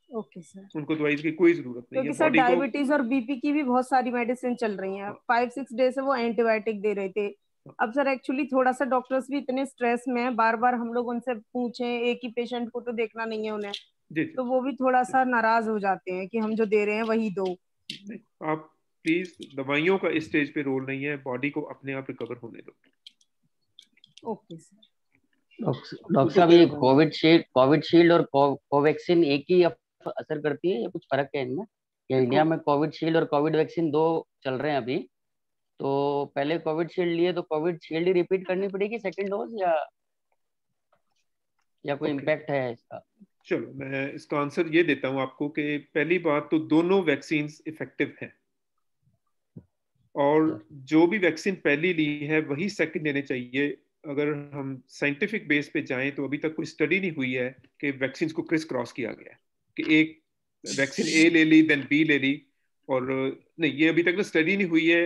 ओके सर, उनको दवाई की कोई जरूरत नहीं है। क्योंकि सर डायबिटीज और बीपी की भी बहुत सारी मेडिसिन चल रही हैं, 5-6 डेज से वो एंटीबायोटिक दे रहे थे। अब सर एक्चुअली थोड़ा सा डॉक्टर्स भी इतने स्ट्रेस में हैं, बार बार हम लोग उनसे पूछें, एक ही पेशेंट को तो देखना नहीं है उन्हें, तो वो भी थोड़ा सा नाराज हो जाते हैं कि हम जो दे रहे हैं वही दो। आप प्लीज, दवाइयों का इस स्टेज पे रोल नहीं है, बॉडी को अपने आप रिकवर होने दो। Okay sir. डॉक्टर साहब, ये कोविशील्ड और कोवैक्सीन एक ही असर करती है या कुछ फर्क है इनमें? इंडिया में कोविशील्ड और कोविड वैक्सीन 2 चल रहे हैं अभी, तो पहले कोविशील्ड लिए तो कोविशील्ड ही रिपीट करनी पड़ेगी सेकंड डोज, या कोई इम्पैक्ट है इसका? चलो मैं इसका आंसर ये देता हूँ आपको कि पहली बात तो दोनों वैक्सीन इफेक्टिव हैं, और जो भी वैक्सीन पहली ली है वही सेकंड लेने चाहिए। अगर हम साइंटिफिक बेस पे जाएं तो अभी तक कोई स्टडी नहीं हुई है कि वैक्सीन को क्रिस क्रॉस किया गया है, कि एक वैक्सीन ए ले ली देन बी ले ली, और नहीं, ये अभी तक ना स्टडी नहीं हुई है।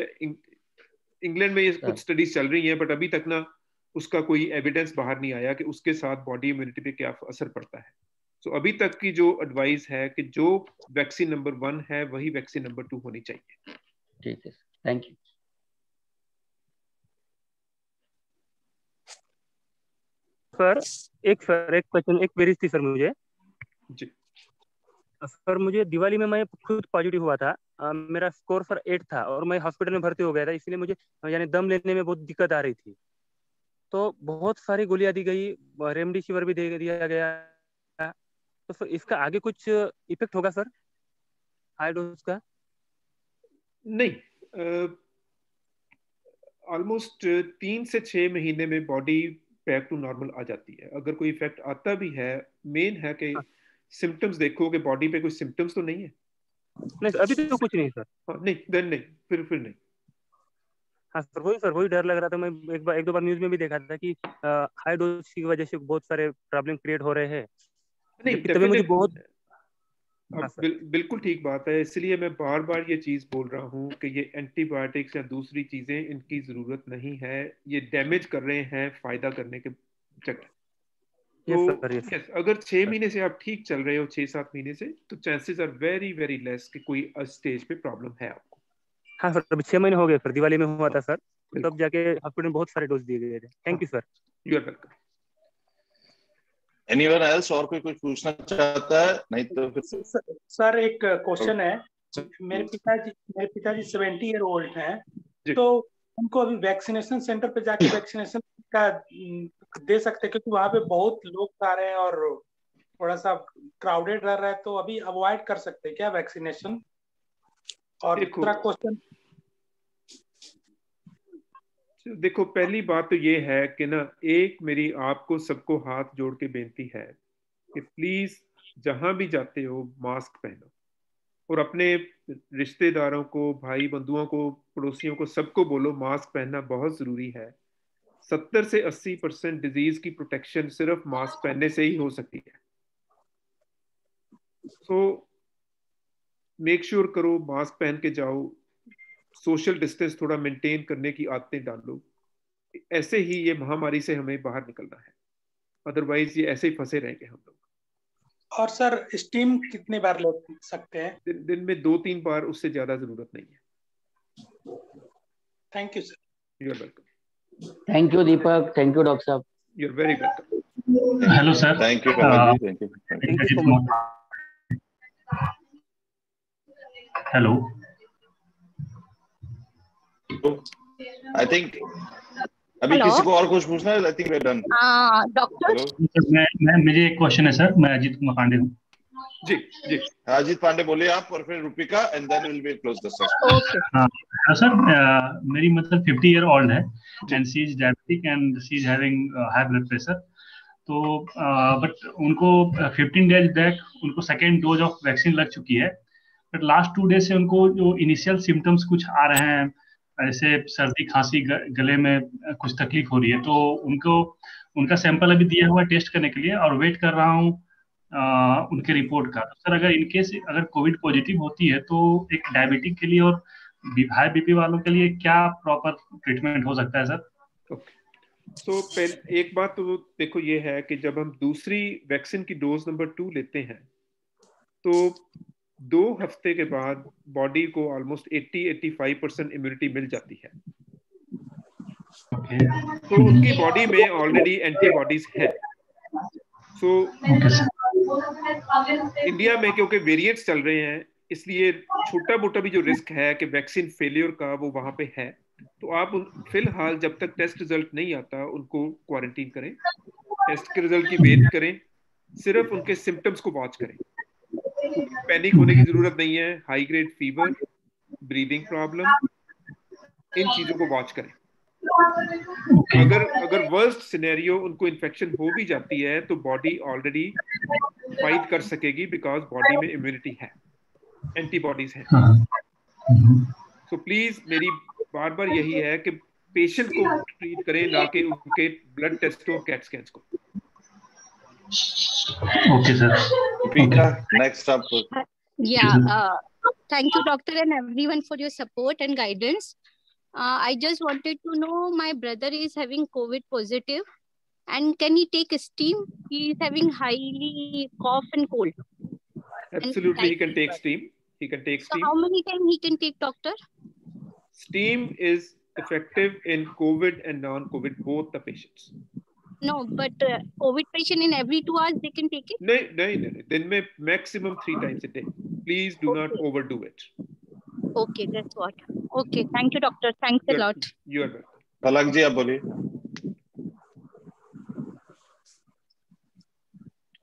इंग्लैंड में ये कुछ स्टडीज चल रही हैं, बट अभी तक ना उसका कोई एविडेंस बाहर नहीं आया कि उसके साथ बॉडी इम्यूनिटी पे क्या असर पड़ता है। तो अभी तक की जो एडवाइस है कि जो वैक्सीन नंबर 1 है वही वैक्सीन नंबर 2 होनी चाहिए। ठीक है, थैंक यू। सर एक क्वेश्चन, एक क्वेरी थी सर मुझे जी। सर मुझे दिवाली में मैं खुद पॉजिटिव हुआ था, मेरा स्कोर सर 8 था और मैं हॉस्पिटल में भर्ती हो गया था, इसलिए मुझे यानी दम लेने में बहुत दिक्कत आ रही थी, तो बहुत सारी गोलियां दी गई, रेमडेसिविर भी दे दिया गया, तो सर इसका आगे कुछ इफेक्ट होगा सर हाई डोज का? नहीं, ऑलमोस्ट 3 से 6 महीने में बॉडी बैक टू नॉर्मल आ जाती है। अगर कोई इफेक्ट आता भी है, मेन है कि सिम्टम्स देखो कि बॉडी पे कोई सिम्टम्स तो नहीं है। नहीं अभी तो कुछ नहीं सर। नहीं देन नहीं, फिर नहीं। हाँ सर, वही डर लग रहा था। मैं एक दो बार न्यूज में भी देखा था कि हाई डोज की वजह से बहुत सारे प्रॉब्लम क्रिएट हो रहे हैं। नहीं, तभी मुझे बहुत बिल्कुल ठीक बात है, इसलिए मैं बार बार ये चीज बोल रहा हूँ कि ये एंटीबायोटिक्स या दूसरी चीजें इनकी जरूरत नहीं है, ये डैमेज कर रहे हैं फायदा करने के जगह। तो अगर 6 महीने से आप ठीक चल रहे हो, 6-7 महीने से, तो chances are very very less कि कोई स्टेज पे प्रॉब्लम है आपको। हाँ सर, अभी 6 महीने हो गए, फिर दिवाली में हुआ था सर, तब जाके हॉस्पिटल में बहुत सारे डोज दिए गए थे। Thank you sir. You are welcome. Anyone else, और कोई कुछ पूछना चाहता है? नहीं तो फिर सर एक क्वेश्चन है। मेरे पिताजी 70 ईयर ओल्ड हैं, तो उनको अभी वैक्सीनेशन सेंटर पे जाके वैक्सीनेशन का दे सकते हैं, क्योंकि वहाँ पे बहुत लोग आ रहे हैं और थोड़ा सा क्राउडेड रह रहा है, तो अभी अवॉइड कर सकते हैं क्या वैक्सीनेशन? और दूसरा क्वेश्चन, देखो पहली बात तो ये है कि ना, एक मेरी आपको सबको हाथ जोड़ के बेनती है कि प्लीज जहां भी जाते हो मास्क पहनो, और अपने रिश्तेदारों को, भाई बंधुओं को, पड़ोसियों को, सबको बोलो मास्क पहनना बहुत जरूरी है। 70 से 80% डिजीज की प्रोटेक्शन सिर्फ मास्क पहनने से ही हो सकती है। सो मेक श्योर करो, मास्क पहन के जाओ, सोशल डिस्टेंस थोड़ा मेंटेन करने की आदतें डालो। ऐसे ही ये महामारी से हमें बाहर निकलना है, अदरवाइज ये ऐसे ही फंसे रहेंगे हम लोग। और सर स्टीम कितनी बार ले सकते हैं? दिन में 2-3 बार, उससे ज्यादा जरूरत नहीं है। Thank you sir. You are welcome. Thank you Deepak, thank you doctor साहब। You are very welcome. Hello sir. Thank you thank you. Hello, I think अभी किसी को और कुछ पूछना है? I think we are done. Doctor, मेरे एक क्वेश्चन है सर। मैं अजीत कुमार पांडे हूँ। जी जी, अजीत पांडे बोलिए आप, और फिर Rupika, and then will be close the session. Okay. हाँ सर, मेरी मतलब 50 ईयर ओल्ड है and she is diabetic and she is having high blood pressure. तो बट उनको 15 डेज बैक उनको सेकेंड डोज ऑफ वैक्सीन लग चुकी है, बट लास्ट 2 डेज से उनको जो इनिशियल सिम्टम्स कुछ आ रहे हैं, जैसे सर्दी खांसी, गले में कुछ तकलीफ हो रही है। तो उनका सैंपल अभी दिया हुआ टेस्ट करने के लिए और वेट कर रहा हूँ उनके रिपोर्ट का। तो सर, अगर इनकेस अगर कोविड पॉजिटिव होती है तो एक डायबिटिक के लिए और हाई बीपी वालों के लिए क्या प्रॉपर ट्रीटमेंट हो सकता है सर? तो एक बात तो देखो ये है कि जब हम दूसरी वैक्सीन की डोज नंबर 2 लेते हैं तो 2 हफ्ते के बाद बॉडी को ऑलमोस्ट 80-85% इम्यूनिटी मिल जाती है। तो उनकी बॉडी में ऑलरेडी एंटीबॉडीज है। सो इंडिया में क्योंकि वेरिएंट्स चल रहे हैं, इसलिए छोटा मोटा भी जो रिस्क है कि वैक्सीन फेलियर का, वो वहां पे है। तो आप फिलहाल जब तक टेस्ट रिजल्ट नहीं आता उनको क्वारंटीन करें, टेस्ट के रिजल्ट की वेट करें, सिर्फ उनके सिम्टम्स को वॉच करें। पैनिक होने की जरूरत नहीं है। High grade fever, breathing problem, इन चीजों को वॉच करें। अगर वर्स्ट सिनेरियो उनको इन्फेक्शन हो भी जाती है तो बॉडी ऑलरेडी फाइट कर सकेगी, बिकॉज बॉडी में इम्यूनिटी है, एंटीबॉडीज हैं। सो प्लीज मेरी बार बार यही है कि पेशेंट को ट्रीट करें, ना कि उनके ब्लड टेस्ट और कैट स्कैन्स को। Okay sir. Next up. Thank you doctor and everyone for your support and guidance. I just wanted to know, my brother is having COVID positive and can he take steam? He is having highly cough and cold. Absolutely, he can take steam. He can take steam. So how many times he can take, doctor? Steam is effective in COVID and non-COVID, both the patients. No, but COVID patient in every 2 hours they can take it? नहीं, दिन में maximum 3 times a day. Please do not overdo it. Okay, that's what. Okay, thank you doctor. Thanks a lot. You are welcome. पलक जी आप बोलिए।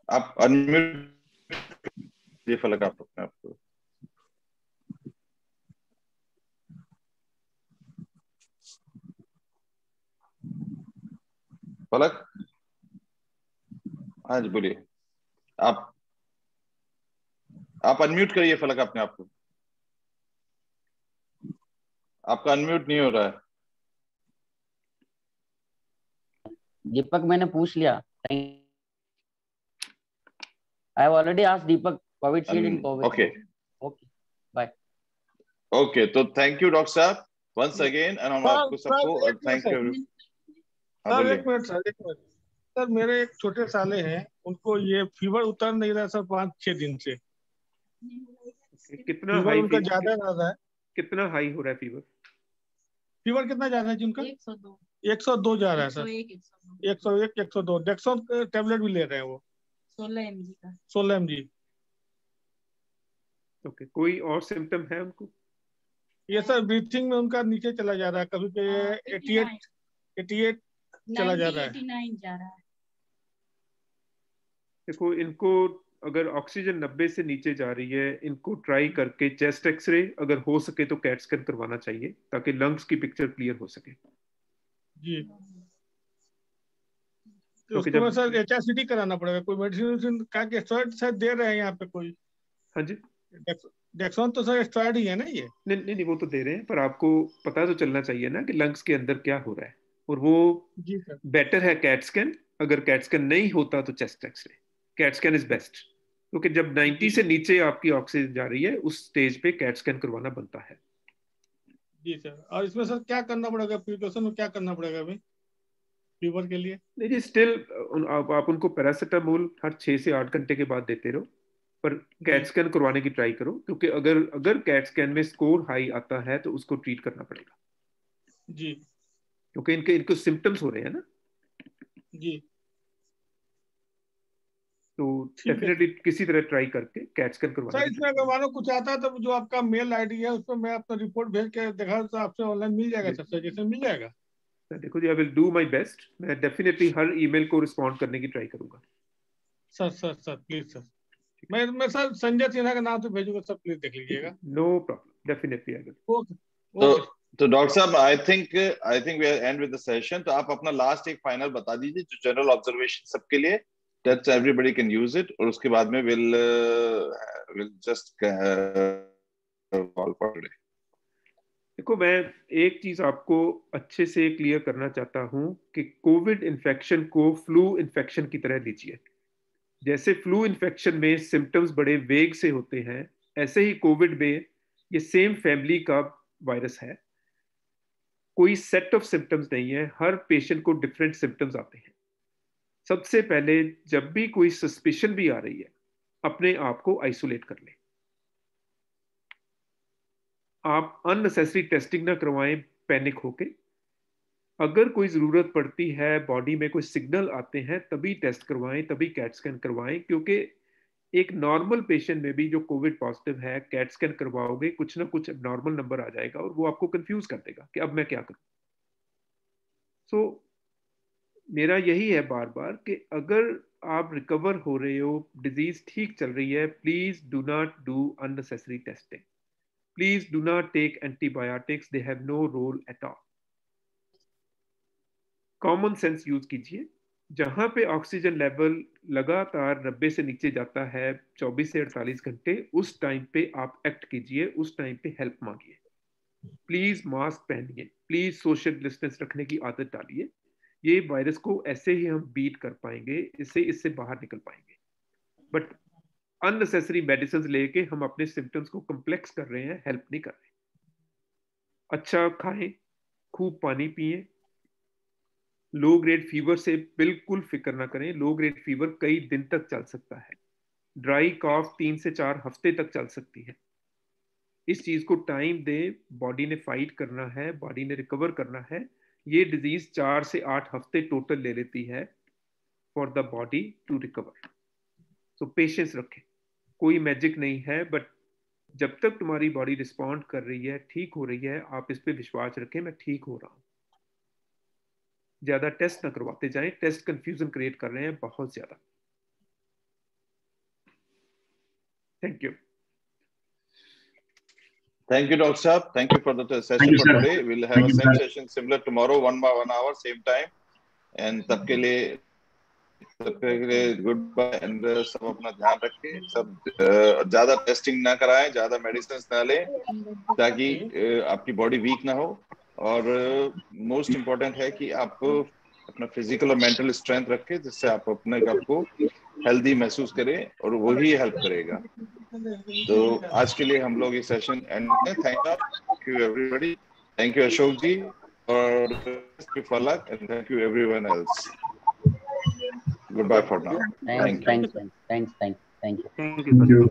आप unmute ये फलक आप अपने आप को। फलक, हाँ जी बोलिए। आप अनम्यूट करिए फलक अपने आप को। आपका अनम्यूट नहीं हो रहा है। दीपक, मैंने पूछ लिया। I have already asked Deepak COVID shield in COVID. Okay. Bye. Okay, तो thank you डॉक्टर साहब once again, and हम आपको सबको thank you। सर एक मिनट सर, मेरे एक छोटे साले हैं, उनको ये फीवर उतर नहीं रहा सर 5-6 दिन से। कितना हाई उनका ज्यादा रहा है? कितना हाई हो रहा है फीवर? फीवर कितना जा रहा है जिनका? 102 जा रहा है सर। 101, 102। डेक्सोन टेबलेट भी ले रहे हैं वो, 16 mg का। 16 mg। ओके, कोई और सिम्टम है उनको? ये सर ब्रीथिंग में उनका नीचे चला जा रहा है, कभी कभी 88 चला जा रहा है। 89 जा रहा है। देखो, इनको अगर ऑक्सीजन 90 से नीचे जा रही है, इनको ट्राई करके चेस्ट एक्सरे, अगर हो सके तो कैट स्कैन करवाना चाहिए ताकि लंग्स की पिक्चर क्लियर हो सके जी। तो उसको सर HRCT कराना पड़ेगा। कोई मेडिसिन का के स्टेरॉइड शायद दे रहे हैं यहाँ पे कोई? हाँ जी, डेक्सोन तो सर स्टेरॉइड ही है ना ये? नहीं, वो तो दे रहे हैं, पर आपको पता तो चलना चाहिए ना कि लंग्स के अंदर क्या हो रहा है, और वो बेटर है कैट स्कैन। अगर कैट स्कैन नहीं होता तो chest x ray. CAT scan is best. क्योंकि जब 90 से नीचे आपकी ऑक्सीजन जा रही है उस स्टेज पे कैट स्कैन करवाना बनता है। जी सर, और इसमें सर क्या करना पड़ेगा, प्रिकॉशन में क्या करना पड़ेगा अभी फीवर के लिए? नहीं, स्टिल आप उनको पैरासिटामोल हर 6 से 8 घंटे के बाद देते रहो, पर कैट स्कैन करवाने की ट्राई करो, क्योंकि अगर कैट स्कैन में स्कोर हाई आता है तो उसको ट्रीट करना पड़ेगा जी, क्योंकि इनको सिम्टम्स हो रहे हैं ना जी। तो डेफिनेटली किसी तरह ट्राई करके कैट स्कैन करवाना। सर इसमें अगर मानो कुछ आता है तो जो आपका मेल आईडी है उस पर मैं अपना रिपोर्ट भेज के दिखा तो आपसे ऑनलाइन मिल जाएगा सर, सजेशन मिल जाएगा? देखो जी, I will do my best, मैं डेफिनेटली हर ईमेल को रिस्पॉन्ड करने की ट्राई करूंगा। सर प्लीज सर, मैं सर संजय सिन्हा का नाम तो भेजूंगा सर, प्लीज देख लीजिएगा। No problem, definitely I will. Okay. तो डॉक्टर साहब I think we end with the session. तो आप अपना लास्ट एक फाइनल बता दीजिए जो जनरल ऑब्जर्वेशन सबके लिए, that everybody can use it, और उसके बाद में will just call for today. देखो, मैं एक चीज आपको अच्छे से क्लियर करना चाहता हूं कि कोविड इन्फेक्शन को फ्लू इन्फेक्शन की तरह लीजिए। जैसे फ्लू इन्फेक्शन में सिम्टम्स बड़े वेग से होते हैं, ऐसे ही कोविड में ये सेम फैमिली का वायरस है। कोई सेट ऑफ सिम्टम्स नहीं है, हर पेशेंट को डिफरेंट सिम्टम्स आते हैं। सबसे पहले जब भी कोई सस्पिशन भी आ रही है, अपने आप को आइसोलेट कर लें। आप अननेसेसरी टेस्टिंग ना करवाएं पैनिक होके। अगर कोई जरूरत पड़ती है, बॉडी में कोई सिग्नल आते हैं, तभी टेस्ट करवाएं, तभी कैट स्कैन करवाएं, क्योंकि एक नॉर्मल पेशेंट में भी जो कोविड पॉजिटिव है, कैट स्कैन करवाओगे कुछ ना कुछ नॉर्मल नंबर आ जाएगा और वो आपको कंफ्यूज कर देगा कि अब मैं क्या करूं। सो मेरा यही है बार बार कि अगर आप रिकवर हो रहे हो, डिजीज ठीक चल रही है, please do not do unnecessary testing. Please do not take antibiotics. They have no role at all. Common sense use कीजिए। जहां पे ऑक्सीजन लेवल लगातार 90 से नीचे जाता है 24 से 48 घंटे, उस टाइम पे आप एक्ट कीजिए, उस टाइम पे हेल्प मांगिए। प्लीज मास्क पहनिए, प्लीज सोशल डिस्टेंस रखने की आदत डालिए। ये वायरस को ऐसे ही हम बीट कर पाएंगे, इससे बाहर निकल पाएंगे। बट अननेसेसरी मेडिसिन लेके हम अपने सिम्टम्स को कम्प्लेक्स कर रहे हैं, हेल्प नहीं कर रहे। अच्छा खाएं, खूब पानी पिए। लो ग्रेड फीवर से बिल्कुल फिक्र ना करें, लो ग्रेड फीवर कई दिन तक चल सकता है। ड्राई कॉफ 3 से 4 हफ्ते तक चल सकती है। इस चीज को टाइम दें, बॉडी ने फाइट करना है, बॉडी ने रिकवर करना है। ये डिजीज 4 से 8 हफ्ते टोटल ले लेती है for the body to recover. So patience रखें, कोई मैजिक नहीं है, बट जब तक तुम्हारी बॉडी रिस्पॉन्ड कर रही है, ठीक हो रही है, आप इस पे विश्वास रखें, मैं ठीक हो रहा हूं। ज्यादा टेस्ट ना करवाते जाएं, टेस्ट कंफ्यूजन क्रिएट कर रहे हैं बहुत ज्यादा। Thank you. Thank you, Dr. Saab. Thank you for the session for today. We'll have a same session similar tomorrow, 1 hour, same time. And तब के लिए गुड बाय, एंड सब अपना ध्यान रखें, सब ज्यादा टेस्टिंग ना कराएं, ज्यादा मेडिसिन ना लें, ताकि आपकी बॉडी वीक ना हो। और मोस्ट इम्पोर्टेंट है कि आप अपना फिजिकल और मेंटल स्ट्रेंथ रखें, जिससे आप अपने आप को हेल्दी महसूस करें, और वही हेल्प करेगा। तो आज के लिए हम लोग ये सेशन एंड में, thank you everybody, thank you Ashok ji, और Falak, and thank you everyone else. Goodbye for now. Thanks. Thank you.